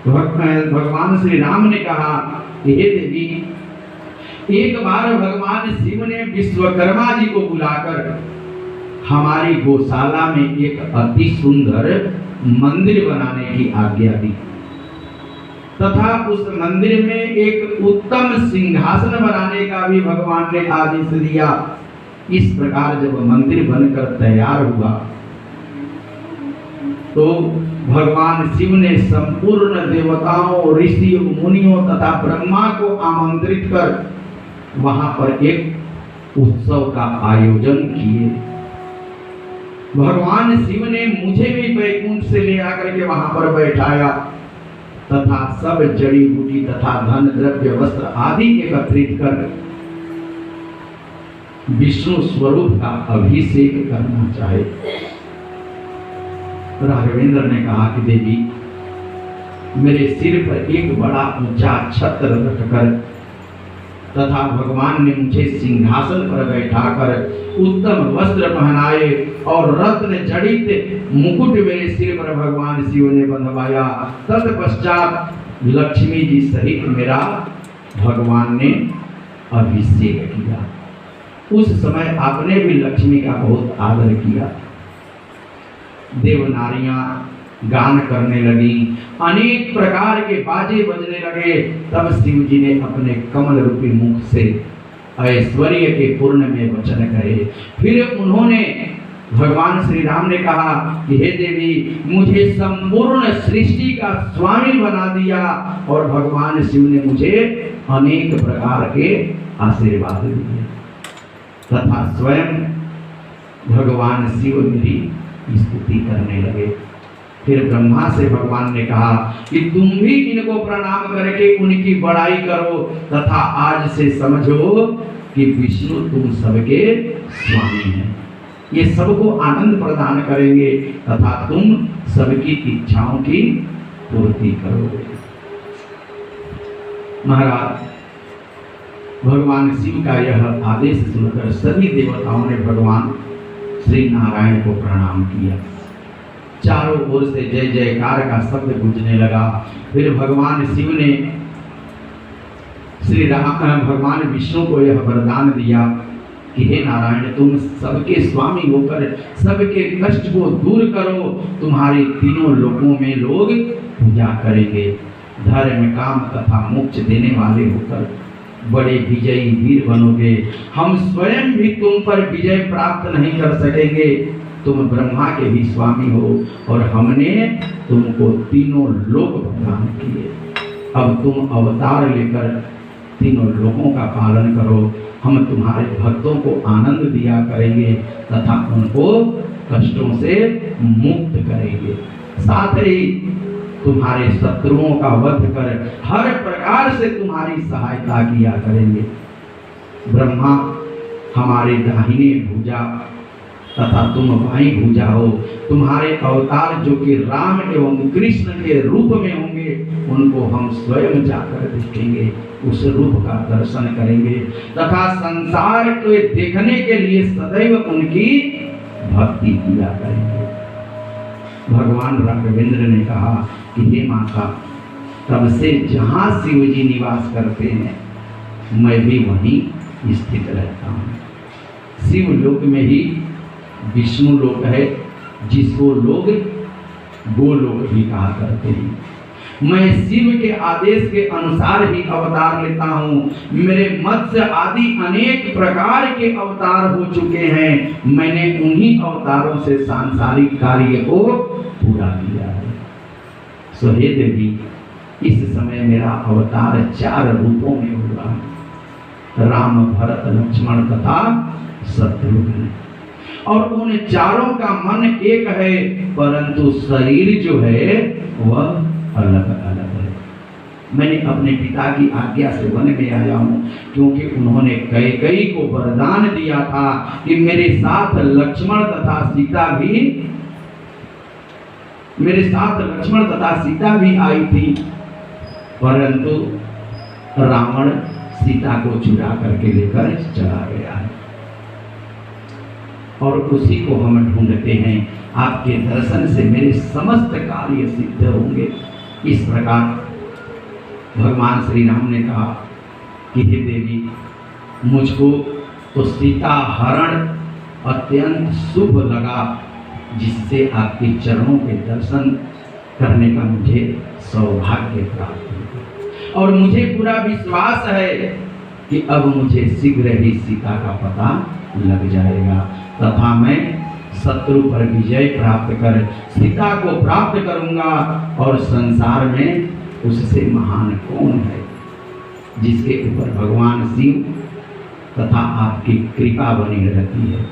भगवान श्री राम ने कहा कि हे देवी, एक बार भगवान शिव ने विश्वकर्मा जी को बुलाकर हमारी गौशाला में एक अति सुंदर मंदिर बनाने की आज्ञा दी तथा उस मंदिर में एक उत्तम सिंहासन बनाने का भी भगवान ने आदेश दिया। इस प्रकार जब मंदिर बनकर तैयार हुआ तो भगवान शिव ने संपूर्ण देवताओं, ऋषियों, मुनियों तथा ब्रह्मा को आमंत्रित कर वहां पर एक उत्सव का आयोजन किए। भगवान शिव ने मुझे भी वैकुंठ से ले आकर के वहां पर बैठाया तथा सब जड़ी बूटी तथा धन द्रव्य वस्त्र आदि एकत्रित कर विष्णु स्वरूप का अभिषेक करना चाहे। राघवेंद्र ने कहा कि देवी, मेरे सिर पर एक बड़ा ऊंचा छत्र रखकर तथा भगवान ने मुझे सिंहासन पर बैठाकर उत्तम वस्त्र पहनाए और रत्न जड़ित मुकुट मेरे सिर पर भगवान शिव ने बंधवाया। तत्पश्चात लक्ष्मी जी सहित मेरा भगवान ने अभिषेक किया। उस समय आपने भी लक्ष्मी का बहुत आदर किया। देव नारियां गान करने लगी, अनेक प्रकार के बाजे बजने लगे। तब शिव जी ने अपने कमल रूपी मुख से ऐश्वर्य के पूर्ण में वचन कहे। फिर उन्होंने भगवान श्री राम ने कहा कि हे देवी, मुझे संपूर्ण सृष्टि का स्वामी बना दिया और भगवान शिव ने मुझे अनेक प्रकार के आशीर्वाद दिए तथा स्वयं भगवान शिव मेरी स्तुति करने लगे। फिर ब्रह्मा से भगवान ने कहा कि तुम भी इनको प्रणाम करके उनकी बड़ाई करो तथा आज से समझो कि विष्णु तुम सबके स्वामी हैं। ये सबको आनंद प्रदान करेंगे तथा तुम सबकी इच्छाओं की पूर्ति करोगे। महाराज, भगवान शिव का यह आदेश सुनकर सभी देवताओं ने भगवान श्री नारायण को प्रणाम किया। चारों ओर से जय जयकार का शब्द गूंजने लगा। फिर भगवान शिव ने भगवान विष्णु को यह वरदान दिया कि हे नारायण, तुम सबके स्वामी होकर सबके कष्ट को दूर करो। तुम्हारे तीनों लोकों में लोग पूजा करेंगे। धर्म, काम तथा मोक्ष देने वाले होकर बड़े विजयी वीर बनोगे। हम स्वयं भी तुम पर विजय प्राप्त नहीं कर सकेंगे। तुम ब्रह्मा के भी स्वामी हो और हमने तुमको तीनों लोक प्रदान किए। अब तुम अवतार लेकर तीनों लोगों का पालन करो। हम तुम्हारे भक्तों को आनंद दिया करेंगे तथा उनको कष्टों से मुक्त करेंगे। साथ ही तुम्हारे शत्रुओं का वध कर हर प्रकार से तुम्हारी सहायता किया करेंगे। ब्रह्मा हमारे दाहिने भुजा तथा तुम बाईं भुजा हो। तुम्हारे अवतार जो कि राम एवं कृष्ण के रूप में होंगे, उनको हम स्वयं जाकर देखेंगे, उस रूप का दर्शन करेंगे तथा संसार को देखने के लिए सदैव उनकी भक्ति किया करेंगे। भगवान राघवेंद्र ने कहा कि हे माता, तब से जहाँ शिव जी निवास करते हैं मैं भी वहीं स्थित रहता हूँ। शिव लोक में ही विष्णु लोक है, जिसको लोग गोलोक भी कहा करते हैं। मैं शिव के आदेश के अनुसार ही अवतार लेता हूँ। मेरे मत्स्य आदि अनेक प्रकार के अवतार हो चुके हैं। मैंने उन्हीं अवतारों से सांसारिक कार्य को पूरा किया है। सो हे देवी, इस समय मेरा अवतार 4 रूपों में हुआ है, राम, भरत, लक्ष्मण तथा शत्रुघ्न। और उन चारों का मन एक है, परंतु शरीर जो है वह अलग अलग है। मैंने अपने पिता की आज्ञा से वन में आया हूँ, क्योंकि उन्होंने कैकेयी को वरदान दिया था कि मेरे साथ लक्ष्मण तथा सीता भी आई थी, परंतु रावण सीता को चुरा करके लेकर चला गया है और उसी को हम ढूंढते हैं। आपके दर्शन से मेरे समस्त कार्य सिद्ध होंगे। इस प्रकार भगवान श्री राम ने कहा कि हे देवी, मुझको तो सीता हरण अत्यंत शुभ लगा, जिससे आपके चरणों के दर्शन करने का मुझे सौभाग्य प्राप्त हुआ। और मुझे पूरा विश्वास है कि अब मुझे शीघ्र ही सीता का पता लग जाएगा तथा मैं शत्रु पर विजय प्राप्त कर सीता को प्राप्त करूंगा। और संसार में उससे महान कौन है जिसके ऊपर भगवान शिव तथा आपकी कृपा बनी रहती है।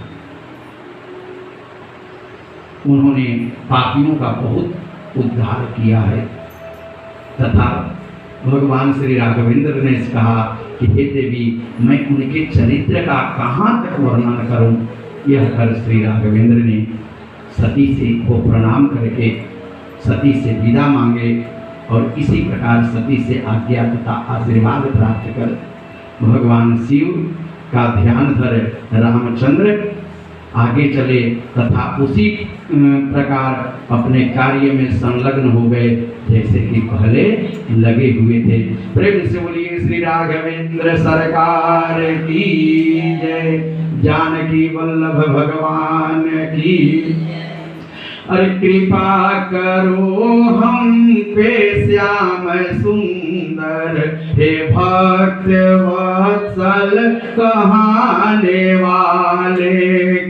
उन्होंने पापियों का बहुत उद्धार किया है तथा भगवान श्री राघवेंद्र ने कहा कि हे देवी, मैं उनके चरित्र का कहाँ तक वर्णन करूं। यह कर श्री राघवेंद्र ने सती से को प्रणाम करके सती से विदा मांगे और इसी प्रकार सती से आज्ञा तथा आशीर्वाद प्राप्त कर भगवान शिव का ध्यान धर रामचंद्र आगे चले तथा उसी प्रकार अपने कार्य में संलग्न हो गए जैसे कि पहले लगे हुए थे। प्रेम से बोलिए श्री राघवेंद्र सरकार की जय, जानकी वल्लभ भगवान की। अरे कृपा करो हम पे श्याम सुंदर, हे भक्त वत्सल कहाने वाले।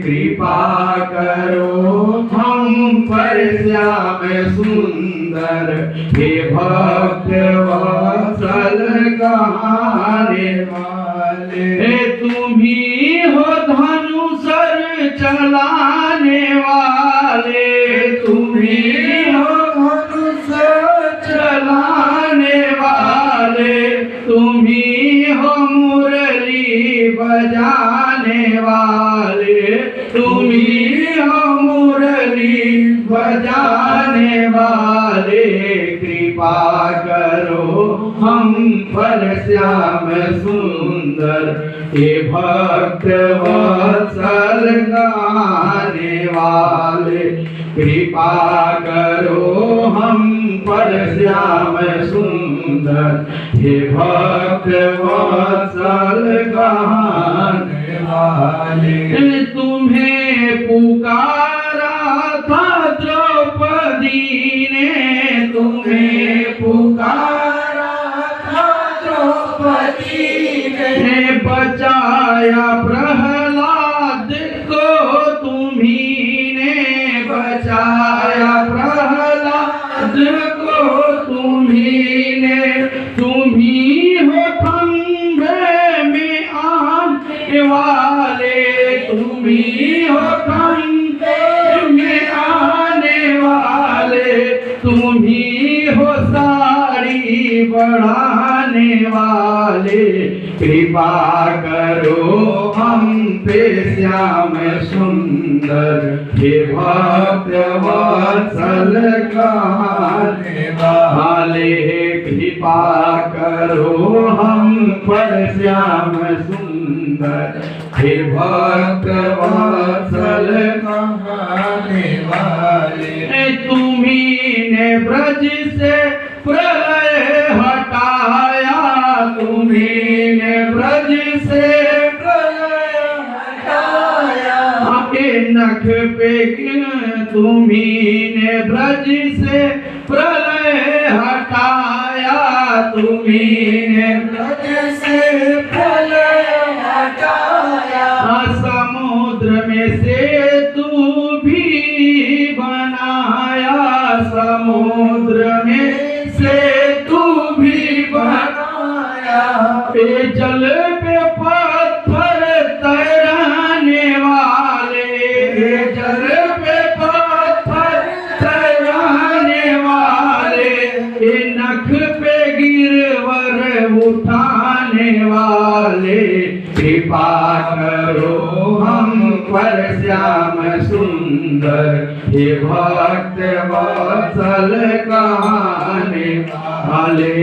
कृपा करो हम पर श्याम सुंदर, हे भक्त वत्सल कहाने वाले। हे तुम ही हो धनुषर चलाने वाले, तुम ही हो बजाने वाले, कृपा करो हम पर श्याम सुंदर, हे भक्त वत्सल गाने वाले, कृपा करो हम पर श्याम सुंदर, हे भक्त वत्सल गाने वाले। तुम्हें पुकारा था द्रौपदी ने, तुम्हें पुकारा था द्रौपदी ने, बचाया प्रहलाद को तुम्ही ने, बचाया प्रहलाद को तुम्ही ने, तुम्ही हो खंभे में आने वाले, तुम्ही हो खंभे में आने वाले, तुम्ही हो साड़ी बढ़ाने वाले, कृपा करो हम पे श्याम सुंदर, हे भक्त वत्सल गाने वाले, कृपा करो हम पर श्याम सुंदर, हे भक्त वत्सल गाने वाले। तुम्ही ने ब्रज से प्रलय हटाया, तुम्ही ने ब्रज से प्रलय हटाया, नख पे तुम्ही ने ब्रज से प्रलय हटाया, तुम्ही ने ब्रज से प्रलय हटाया, समुद्र में सेतु भी बनाया, समुद्र में सेतु भी बनाया, पे जल पे पत्थर तैराने वाले, जल पे पत्थर तैराने वाले, नख पे गिरवर उठाने वाले, कृपा करो हम पर श्याम सुंदर, हे भक्त वत्सल गाने वाले,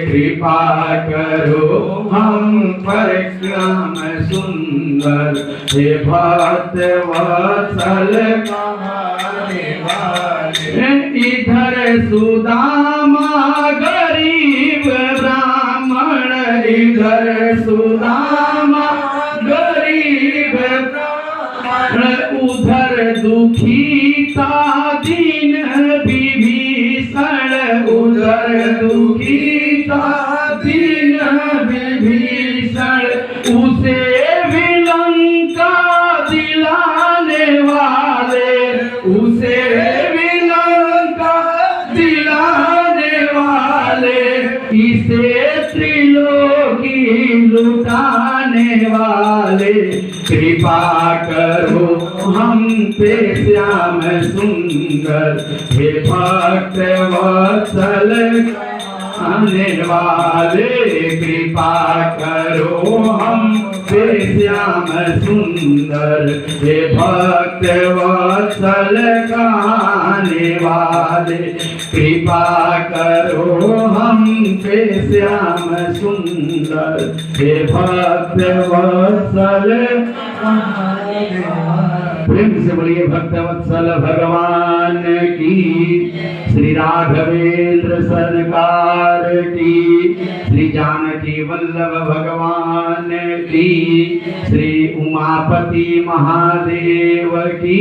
कृपा करो हम पर श्याम सुंदर, हे भक्त वत्सल गाने वाले। इधर सुदामा गरीब ब्राह्मण, इधर सुदामा गरीब ब्राह्मण, उधर दुखी था दीन विभीषण, उधर दुखी था दीन विभीषण, उसे भी लंका दिलाने वाले, उसे भी लंका दिलाने वाले, इसे त्रिलोकी लुटाने वाले, कृपा करो हम पे श्याम सुंदर, हे भक्त वत्सल गाने वाले, कृपा करो हम पे श्याम सुंदर, हे भक्त वत्सल गाने वाले, कृपा करो हम पे श्याम सुंदर, हे भक्त वत्सल गाने वाले। प्रेम से बोलिए भक्तवत्सल भगवान की, श्री राघवेंद्र सरकार की, श्री जानकी वल्लभ भगवान की, श्री उमापति महादेव की।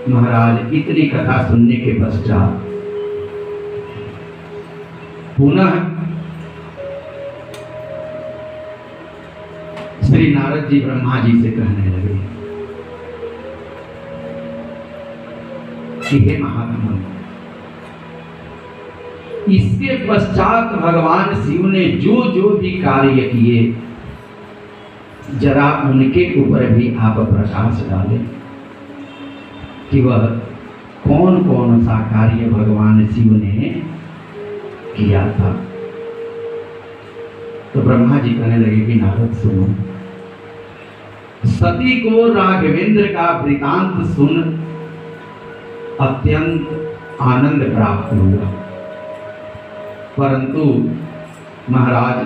महाराज इतनी कथा सुनने के पश्चात पुनः श्री नारद जी ब्रह्मा जी से कहने लगे कि हे महात्मा, इसके पश्चात भगवान शिव ने जो जो भी कार्य किए, जरा उनके ऊपर भी आप प्रकाश डालें कि वह कौन कौन सा कार्य भगवान शिव ने किया था। तो ब्रह्मा जी कहने लगे कि नारद सुनो, सती को राघवेंद्र का वृतांत सुन अत्यंत आनंद प्राप्त हुआ, परंतु महाराज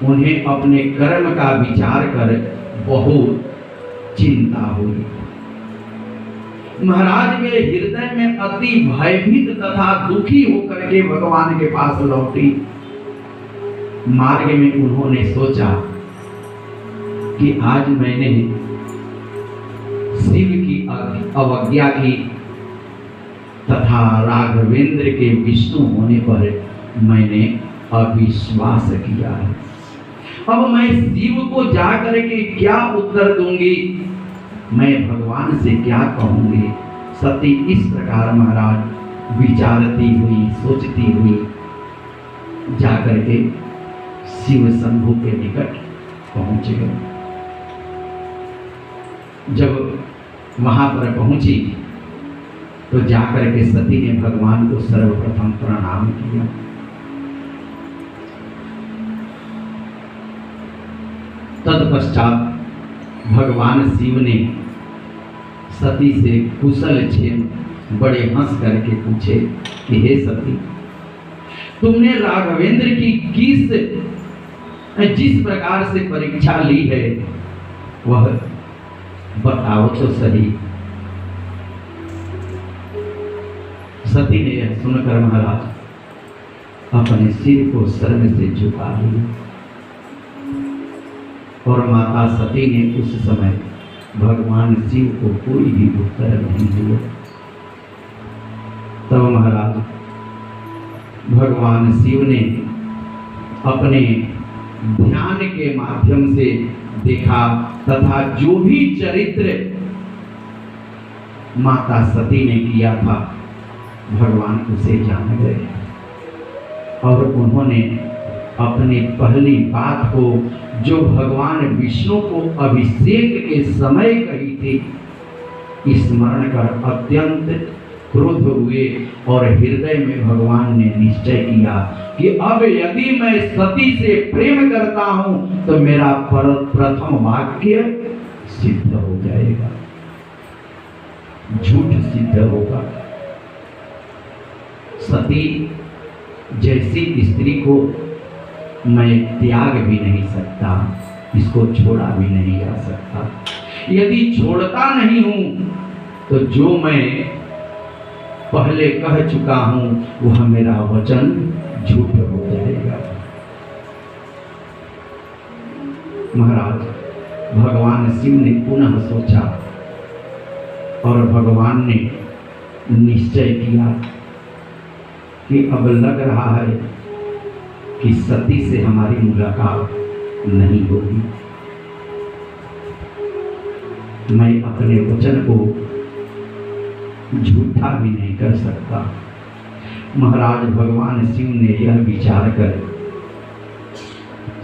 उन्हें अपने कर्म का विचार कर बहुत चिंता हुई। महाराज वे हृदय में अति भयभीत तथा दुखी होकर के भगवान के पास लौटी। मार्ग में उन्होंने सोचा कि आज मैंने शिव की अवज्ञा की तथा राघवेंद्र के विष्णु होने पर मैंने अविश्वास किया है। अब मैं शिव को जाकर के क्या उत्तर दूंगी, मैं भगवान से क्या कहूंगी। सती इस प्रकार महाराज विचारती हुई सोचती हुई जाकर के शिव शंभु के निकट पहुंच गए। जब वहां पर पहुंची तो जाकर के सती ने भगवान को सर्वप्रथम प्रणाम किया। तत्पश्चात भगवान शिव ने सती से कुशल क्षेम बड़े हंस करके पूछे कि हे सती, तुमने राघवेंद्र की जिस प्रकार से परीक्षा ली है वह बताओ तो सही। सती ने यह सुनकर महाराज अपने सिर को शर्म से झुका लिया और माता सती ने उस समय भगवान शिव को कोई भी उत्तर नहीं दिया। तब महाराज भगवान शिव ने अपने ध्यान के माध्यम से देखा तथा जो भी चरित्र माता सती ने किया था भगवान उसे जान गए और उन्होंने अपनी पहली बात को जो भगवान विष्णु को अभिषेक के समय कही थी स्मरण कर अत्यंत क्रोध हुए और हृदय में भगवान ने निश्चय किया कि अब यदि मैं सती से प्रेम करता हूं तो मेरा प्रथम वाक्य सिद्ध हो जाएगा, झूठ सिद्ध होगा। सती जैसी स्त्री को मैं त्याग भी नहीं सकता, इसको छोड़ा भी नहीं जा सकता। यदि छोड़ता नहीं हूं तो जो मैं पहले कह चुका हूं वह मेरा वचन झूठ हो जाएगा। महाराज भगवान शिव ने पुनः सोचा और भगवान ने निश्चय किया कि अब लग रहा है कि सती से हमारी मुलाकात नहीं होगी। मैं अपने वचन को झूठा भी नहीं कर सकता। महाराज भगवान शिव ने यह विचार कर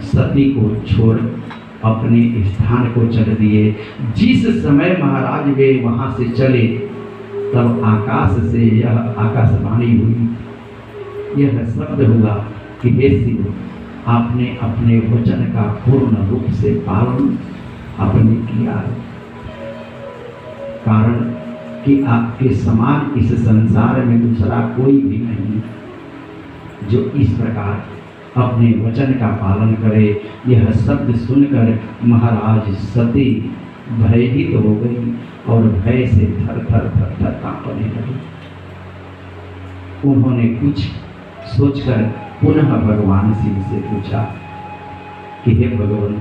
सती को छोड़ अपने स्थान को चल दिए। जिस समय महाराज वे वहां से चले तब आकाश से यह आकाशवाणी हुई, यह शब्द हुआ कि हे शिव, आपने अपने वचन का पूर्ण रूप से पालन आपने किया है, कारण कि आपके समान इस संसार में दूसरा कोई भी नहीं जो इस प्रकार अपने वचन का पालन करे। यह शब्द सुनकर महाराज सती भयभीत हो गई और भय से थर थर थर थर कांपने लगी। उन्होंने कुछ सोचकर पुनः भगवान शिव से पूछा कि हे भगवान,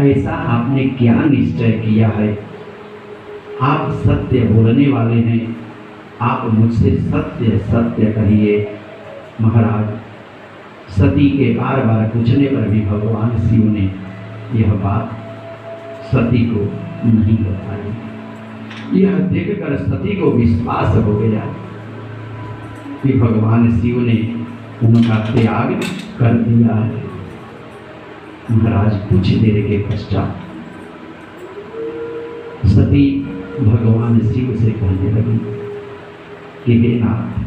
ऐसा आपने क्या निश्चय किया है? आप सत्य बोलने वाले हैं, आप मुझसे सत्य सत्य कहिए। महाराज सती के बार बार पूछने पर भी भगवान शिव ने यह बात सती को नहीं बताई। यह देखकर सती को विश्वास हो गया कि भगवान शिव ने उनका त्याग कर दिया है। महाराज कुछ देर के पश्चात सती भगवान शिव से कहने लगी कि हे नाथ,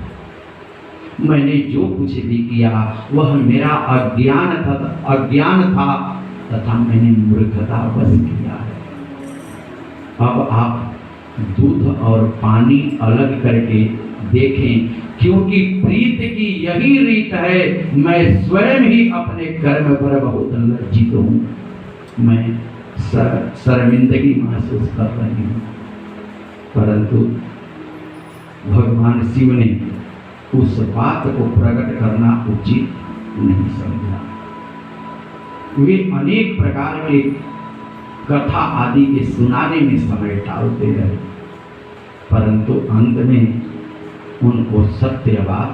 मैंने जो कुछ भी किया वह मेरा अज्ञान था तथा मैंने मूर्खता बस किया है। अब आप दूध और पानी अलग करके देखें, क्योंकि प्रीत की यही रीत है। मैं स्वयं ही अपने कर्म पर बहुत लज्जित हूँ, मैं शर्मिंदगी महसूस कर रही हूँ। परंतु भगवान शिव ने उस बात को प्रकट करना उचित नहीं समझा। वे अनेक प्रकार के कथा आदि के सुनाने में समय टालते रहे, परंतु अंत में उनको सत्य बात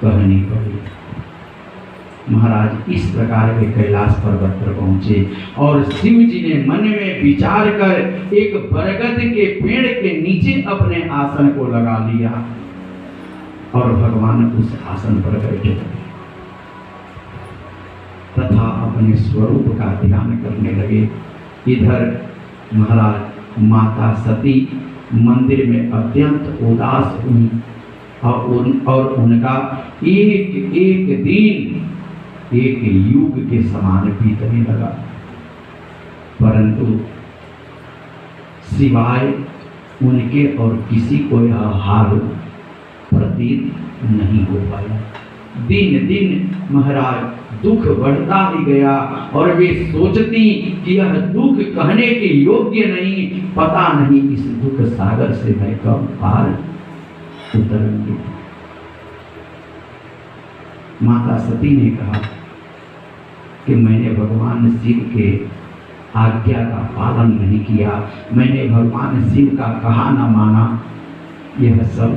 कहनी पड़ी। महाराज इस प्रकार के कैलाश पर्वत पर पहुंचे और शिव जी ने मन में विचार कर एक बरगद के पेड़ के नीचे अपने आसन को लगा लिया और भगवान उस आसन पर बैठे तथा अपने स्वरूप का ध्यान करने लगे। इधर महाराज माता सती मंदिर में अत्यंत उदास हुई और उनका एक एक दिन एक युग के समान बीतने लगा, परंतु सिवाय उनके और किसी को यह हाल प्रतीत नहीं हो पाया। दिन दिन महाराज दुख बढ़ता ही गया और वे सोचती कि यह दुख कहने के योग्य नहीं, पता नहीं इस दुख सागर से मैं कब पार उतरूंगी। माता सती ने कहा कि मैंने भगवान शिव के आज्ञा का पालन नहीं किया, मैंने भगवान शिव का कहा न माना, यह सब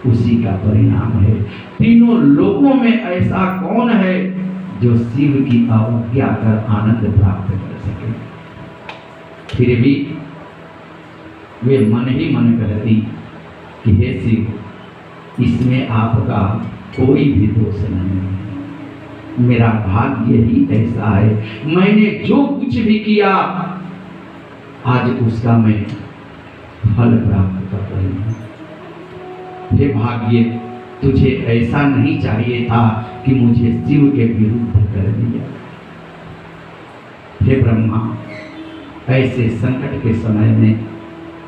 उसी का परिणाम है। तीनों लोगों में ऐसा कौन है जो शिव की अवज्ञा कर आनंद प्राप्त कर सके। फिर भी वे मन ही मन कहती कि हे शिव, इसमें आपका कोई भी दोष नहीं है, मेरा भाग्य ही ऐसा है, मैंने जो कुछ भी किया आज उसका मैं फल प्राप्त कर रही हूँ। हे भाग्य, तुझे ऐसा नहीं चाहिए था कि मुझे शिव के विरुद्ध कर दिया। हे ब्रह्मा, ऐसे संकट के समय में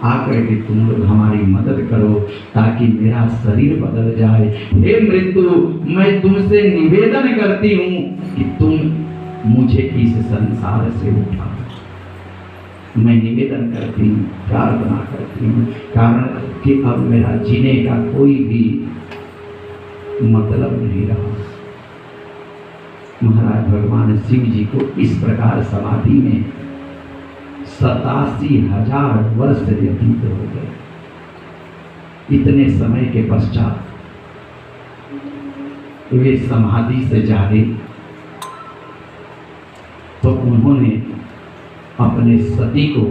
आकर के तुम लोग हमारी मदद करो ताकि मेरा शरीर बदल जाए। हे मृत्यु, मैं तुमसे निवेदन करती हूँ कि तुम मुझे इस संसार से उठाओ। मैं निवेदन करती हूँ, प्रार्थना करती हूँ, कारण कि अब मेरा जीने का कोई भी मतलब नहीं रहा। महाराज भगवान शिव जी को इस प्रकार समाधि में 87,000 वर्ष व्यतीत हो गए। इतने समय के पश्चात वे समाधि से जागे तो उन्होंने अपने सती को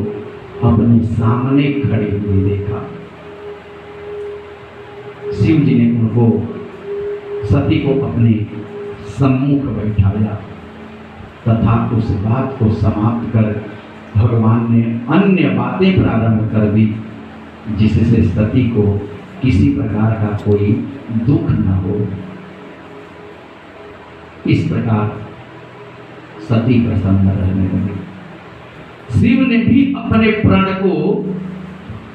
अपने सामने खड़े हुए देखा। शिव जी ने उनको सती को अपने सम्मुख बैठाया तथा उस बात को समाप्त कर भगवान ने अन्य बातें प्रारंभ कर दी जिससे सती को किसी प्रकार का कोई दुख न हो। इस प्रकार सती प्रसन्न रहने लगी। शिव ने भी अपने प्रण को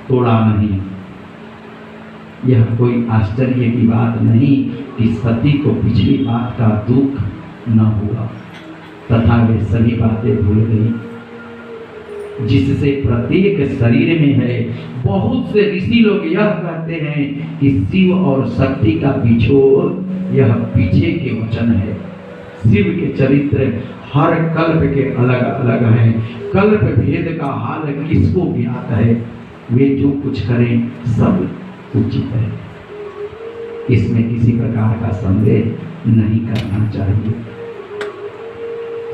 तोड़ा नहीं। यह कोई आश्चर्य की बात नहीं कि सती को पिछली बात का दुख न हुआ तथा वे सभी बातें भूल गई जिससे प्रत्येक शरीर में है। बहुत से ऋषि लोग यह कहते हैं कि शिव और शक्ति का बिछोह यह पीछे के वचन है। शिव के चरित्र हर कल्प के अलग अलग हैं। कल्प भेद का हाल किसको ज्ञात है। वे जो कुछ करें सब उचित है, इसमें किसी प्रकार का संदेह नहीं करना चाहिए।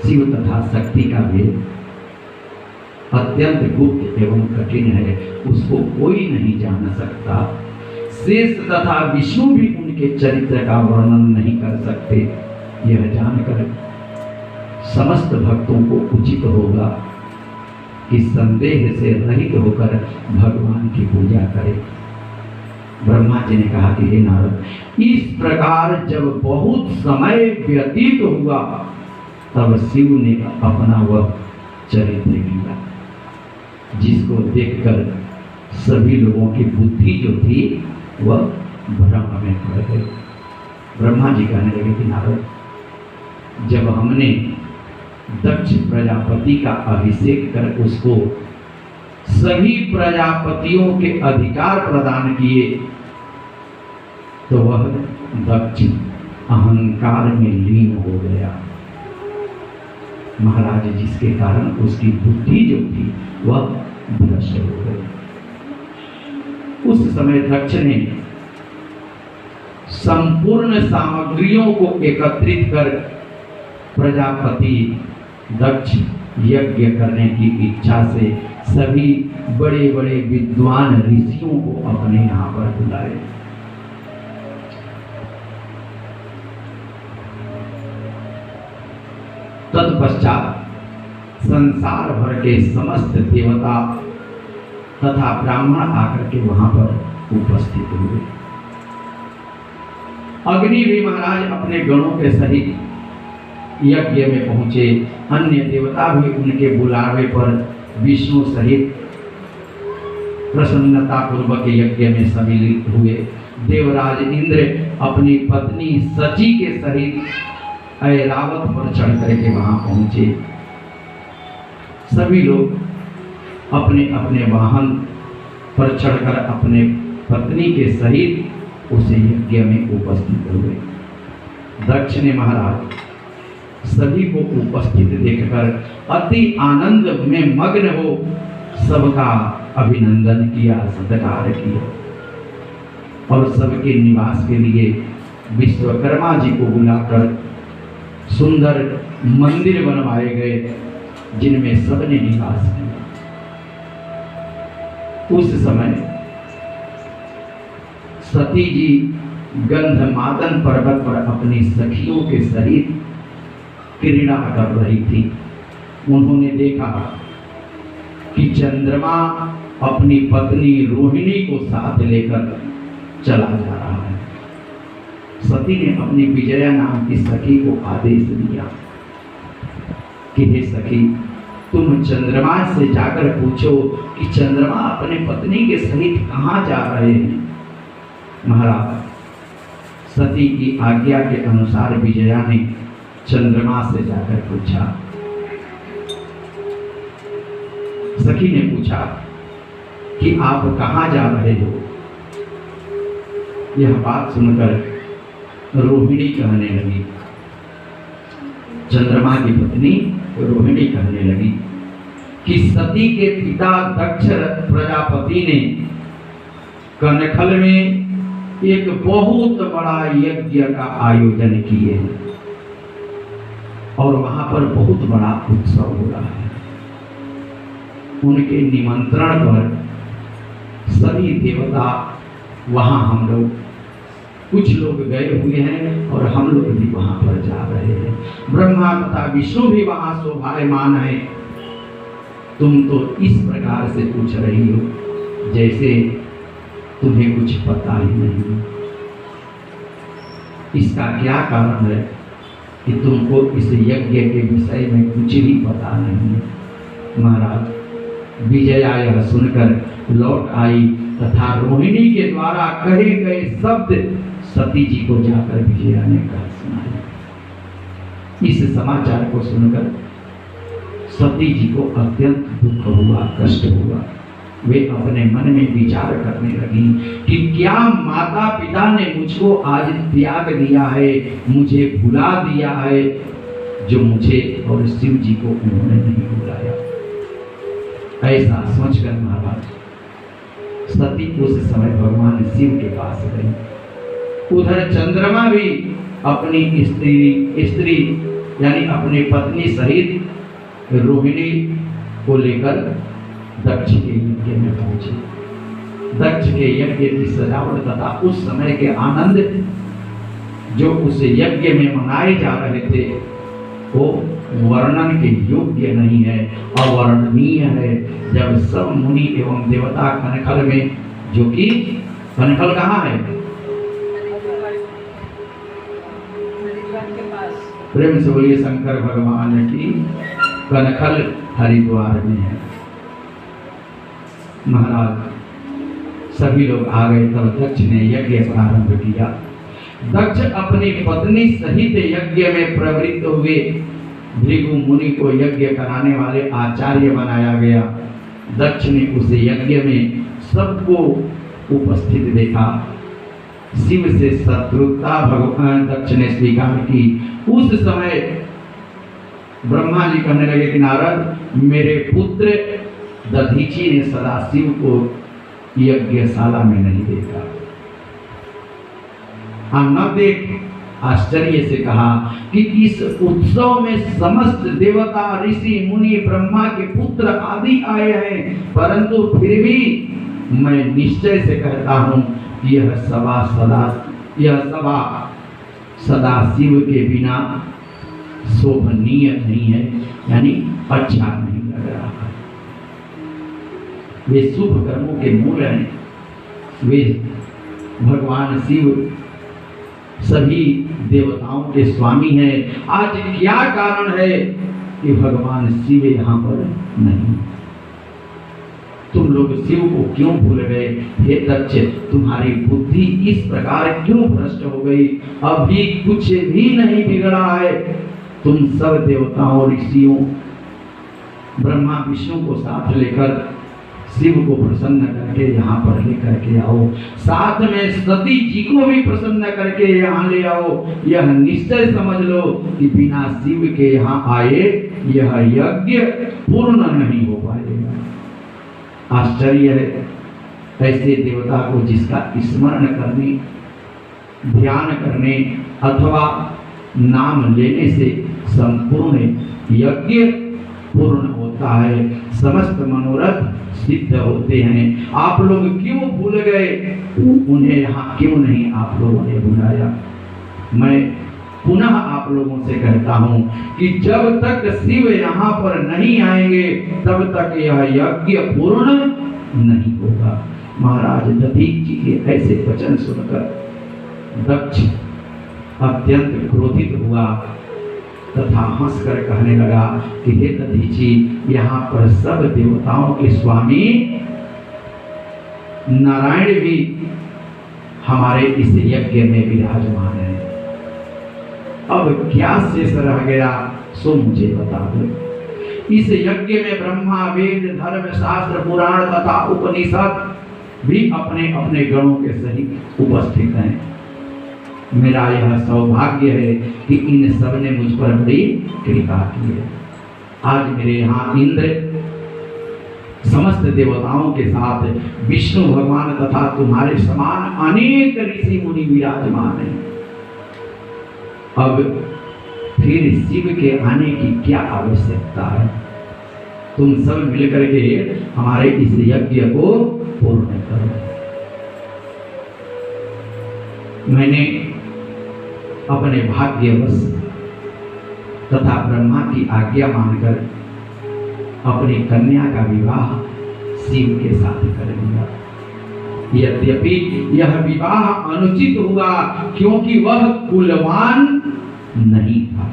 शिव तथा शक्ति का भेद अत्यंत गुप्त एवं कठिन है, उसको कोई नहीं जान सकता। शेष तथा विष्णु भी उनके चरित्र का वर्णन नहीं कर सकते। यह जानकर समस्त भक्तों को उचित होगा कि संदेह से रहित होकर भगवान की पूजा करें। ब्रह्मा जी ने कहा कि हे नारद, इस प्रकार जब बहुत समय व्यतीत हुआ तब शिव ने अपना वह चरित्र किया जिसको देखकर सभी लोगों की बुद्धि जो थी वह भ्रम में पड़ गई। ब्रह्मा जी कहने लगे कि नारद, जब हमने दक्ष प्रजापति का अभिषेक कर उसको सभी प्रजापतियों के अधिकार प्रदान किए तो वह दक्ष अहंकार में लीन हो गया महाराज, जिसके कारण उसकी बुद्धि जो थी वह भ्रष्ट हो गई। उस समय दक्ष ने संपूर्ण सामग्रियों को एकत्रित कर प्रजापति दक्ष यज्ञ करने की इच्छा से सभी बड़े बड़े विद्वान ऋषियों को अपने यहाँ पर बुलाए। तत्पश्चात संसार भर के समस्त देवता तथा ब्राह्मण आकर के वहां पर उपस्थित हुए। अग्नि भी महाराज अपने गणों के सहित यज्ञ में पहुंचे। अन्य देवता भी उनके बुलावे पर विष्णु सहित प्रसन्नता पूर्वक यज्ञ में सम्मिलित हुए। देवराज इंद्र अपनी पत्नी सची के सहित ऐरावत पर चढ़ करके वहां पहुंचे। सभी लोग अपने अपने वाहन पर चढ़कर अपने पत्नी के सहित उस यज्ञ में उपस्थित हुए। दक्ष ने महाराज सभी को उपस्थित देखकर अति आनंद में मग्न हो सबका अभिनंदन किया, सत्कार किया और सबके निवास के लिए विश्वकर्मा जी को बुलाकर सुंदर मंदिर बनवाए गए जिनमें सबने निवास किया। उस समय सती जी गंधमादन पर्वत पर अपनी सखियों के सहित क्रीड़ा कर रही थी। उन्होंने देखा कि चंद्रमा अपनी पत्नी रोहिणी को साथ लेकर चला जा रहा है। सती ने अपनी विजया नाम की सखी को आदेश दिया कि हे सखी, तुम चंद्रमा से जाकर पूछो कि चंद्रमा अपने पत्नी के सहित कहाँ जा रहे हैं। महाराज सती की आज्ञा के अनुसार विजया ने चंद्रमा से जाकर पूछा। सखी ने पूछा कि आप कहाँ जा रहे हो। यह बात सुनकर रोहिणी कहने लगी, चंद्रमा की पत्नी रोहिणी कहने लगी कि सती के पिता दक्ष प्रजापति ने कनखल में एक बहुत बड़ा यज्ञ का आयोजन किए हैं और वहां पर बहुत बड़ा उत्सव हो रहा है। उनके निमंत्रण पर सभी देवता वहां हम लोग कुछ लोग गए हुए हैं और हम लोग भी वहां पर जा रहे हैं। ब्रह्मा तथा विष्णु भी वहां शोभायमान है। तुम तो इस प्रकार से पूछ रही हो जैसे तुम्हें कुछ पता ही नहीं। इसका क्या कारण है कि तुमको इस यज्ञ के विषय में कुछ भी पता नहीं है। महाराज विजया यह सुनकर लौट आई तथा रोहिणी के द्वारा कहे गए शब्द सती जी को जाकर विजया ने कहा सुनाया। इस समाचार को सुनकर सती जी को अत्यंत दुख हुआ, कष्ट हुआ। वे अपने मन में विचार करने लगी कि क्या माता पिता ने मुझको आज त्याग दिया है, मुझे भुला दिया है, जो मुझे और शिव जी को उन्होंने नहीं बुलाया। ऐसा सोचकर महाराज सती उस समय भगवान शिव के पास गई। उधर चंद्रमा भी अपनी स्त्री यानी अपनी पत्नी सहित रोहिणी को लेकर दक्ष के यज्ञ में पहुंचे। दक्ष के यज्ञ की सजावट तथा उस समय के आनंद जो उस यज्ञ में मनाए जा रहे थे वो वर्णन के योग्य नहीं है, अवर्णनीय है। जब सब मुनि एवं देवता कनखल में, जो कि कनखल कहाँ है, प्रेम से बोलिए शंकर भगवान की, कनखल हरिद्वार में है। महाराज सभी लोग आ गए। तब दक्ष ने यज्ञ प्रारंभ किया। दक्ष अपनी पत्नी सहित यज्ञ में प्रवृत्त हुए। भृगु मुनि को यज्ञ कराने वाले आचार्य बनाया गया। दक्ष ने उस यज्ञ में सबको उपस्थित देखा। शिव से शत्रुता भगवान दक्ष ने स्वीकार की। उस समय ब्रह्मा जी कहने लगे कि नारद, मेरे पुत्र दधीची ने सदाशिव को यज्ञशाला में नहीं देखा। हम न देख आश्चर्य से कहा कि इस उत्सव में समस्त देवता, ऋषि, मुनि, ब्रह्मा के पुत्र आदि आए हैं, परंतु फिर भी मैं निश्चय से कहता हूं कि यह सभा सदाशिव के बिना शोभनीय नहीं है, यानी अच्छा नहीं लग रहा है। वे शुभ कर्मों के मूल हैं। वे भगवान शिव सभी देवताओं के स्वामी हैं। आज क्या कारण है कि भगवान शिव यहाँ पर नहीं? तुम लोग शिव को क्यों भूल गए? हे दक्ष, तुम्हारी बुद्धि इस प्रकार क्यों भ्रष्ट हो गई? अभी कुछ भी नहीं बिगड़ा है। तुम सब देवताओं, ऋषियों, ब्रह्मा विष्णु को साथ लेकर शिव को प्रसन्न करके यहाँ पर लेकर के आओ। साथ में सती जी को भी प्रसन्न करके यहाँ ले आओ। यह निश्चय समझ लो कि बिना शिव के यहाँ आए यह यज्ञ पूर्ण नहीं हो पाएगा। आश्चर्य है, ऐसे देवता को जिसका स्मरण करने, ध्यान करने अथवा नाम लेने से संपूर्ण यज्ञ पूर्ण होता है, समस्त मनोरथ सिद्ध होते हैं। आप लोग क्यों भूल गए? उन्हें यहाँ क्यों नहीं आप लोगों ने बुलाया? मैं पुनः आप लोगों से कहता हूँ कि जब तक शिव यहाँ पर नहीं आएंगे तब तक यह यज्ञ पूर्ण नहीं होगा। महाराज दधीच जी के ऐसे वचन सुनकर दक्ष अत्यंत क्रोधित हुआ तथा हंसकर कहने लगा कि हे दधीची, यहाँ पर सब देवताओं के स्वामी नारायण भी हमारे इस यज्ञ में विराजमान है। अब क्या शेष रह गया सो मुझे बता दो। इस यज्ञ में ब्रह्मा, वेद, धर्म, शास्त्र, पुराण तथा उपनिषद भी अपने अपने गणों के सहित उपस्थित हैं। मेरा यह सौभाग्य है कि इन सब ने मुझ पर बड़ी कृपा की है। आज मेरे यहाँ इंद्र समस्त देवताओं के साथ विष्णु भगवान तथा तुम्हारे समान अनेक ऋषि मुनि विराजमान हैं। अब फिर शिव के आने की क्या आवश्यकता है? तुम सब मिलकर के हमारे इस यज्ञ को पूर्ण करो। मैंने अपने भाग्यवश तथा ब्रह्मा की आज्ञा मानकर अपनी कन्या का विवाह शिव के साथ कर दिया। यद्यपि यह विवाह अनुचित हुआ क्योंकि वह कुलवान नहीं था।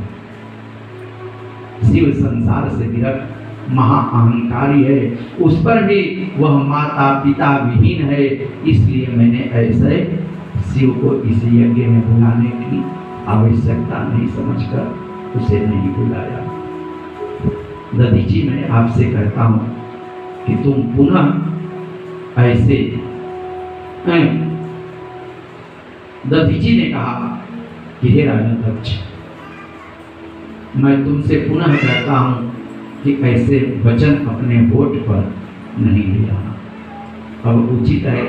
शिव संसार से विरक्त महा अहंकारी है, उस पर भी वह माता पिता विहीन है। इसलिए मैंने ऐसे शिव को इस यज्ञ में बुलाने की आवश्यकता नहीं समझकर उसे नहीं बुलाया। दधीची, मैं आपसे कहता हूं कि तुम पुनः ऐसे दधीची ने कहा कि हे राजा दक्ष, मैं तुमसे पुनः कहता हूं कि ऐसे वचन अपने होठ पर नहीं ले आना। अब उचित है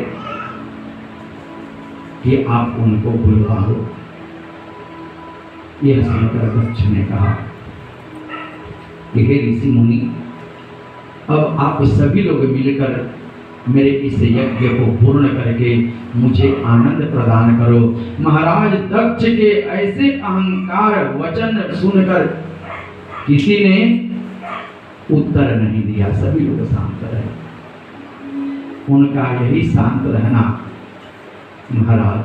कि आप उनको बुलवाओ। यह सुनकर दक्ष ने कहा कि हे ऋषि मुनि, अब आप सभी लोग मिलकर मेरे इस यज्ञ को पूर्ण करके मुझे आनंद प्रदान करो। महाराज दक्ष के ऐसे अहंकार वचन सुनकर किसी ने उत्तर नहीं दिया। सभी लोग शांत रहे। उनका यही शांत रहना महाराज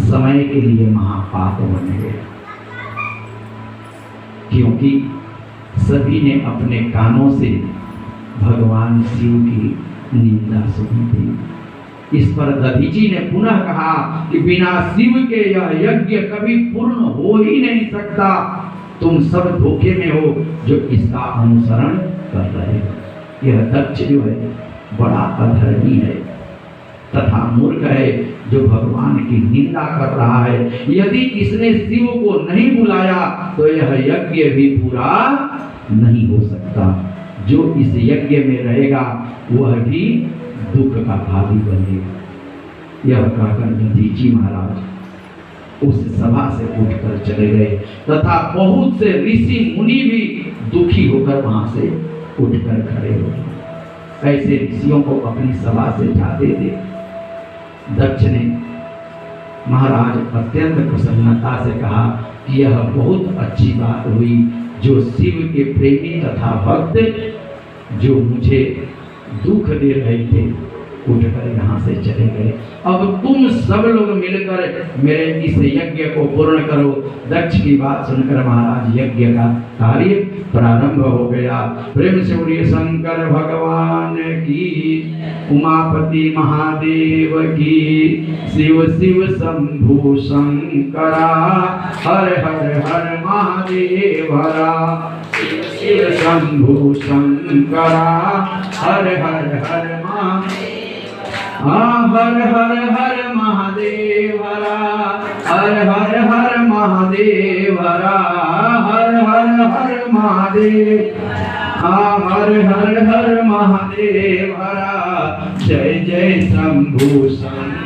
समय के लिए महापाप बन गया, क्योंकि सभी ने अपने कानों से भगवान शिव की निंदा सुनी थी। इस पर दधीची ने पुनः कहा कि बिना शिव के यह यज्ञ कभी पूर्ण हो ही नहीं सकता। तुम सब धोखे में हो जो इसका अनुसरण कर रहे हो। यह दक्ष जो है बड़ा अधर्मी है तथा मूर्ख है जो भगवान की निंदा कर रहा है। यदि इसने शिव को नहीं बुलाया तो यह यज्ञ भी पूरा नहीं हो सकता। जो इस यज्ञ में रहेगा वह भी दुख का भागी बनेगा। यह कहकर दधीची महाराज उस सभा से उठकर चले गए तथा बहुत से ऋषि मुनि भी दुखी होकर वहां से उठकर खड़े हो गए। ऐसे ऋषियों को अपनी सभा से जाते थे। दक्ष ने महाराज अत्यंत प्रसन्नता से कहा कि यह बहुत अच्छी बात हुई जो शिव के प्रेमी तथा भक्त जो मुझे दुख दे रहे थे उठकर यहाँ से चले गए। अब तुम सब लोग मिलकर मेरे इस यज्ञ को पूर्ण करो। दक्ष की बात सुनकर महाराज यज्ञ का कार्य प्रारंभ हो गया। प्रेम से बोलिए शंकर भगवान की, उमापति महादेव की। शिव शिव शंभु शंकरा, हर हर हर महादेव हरा। शिव शिव शंभु शंकरा, हर हर हर महादेव। हर हर हर महादेव हरा, हर हर हर महादेव हरा, हर हर हर महादेव, हर हर हर महादेव हरा। जय जय शंभु शंकर।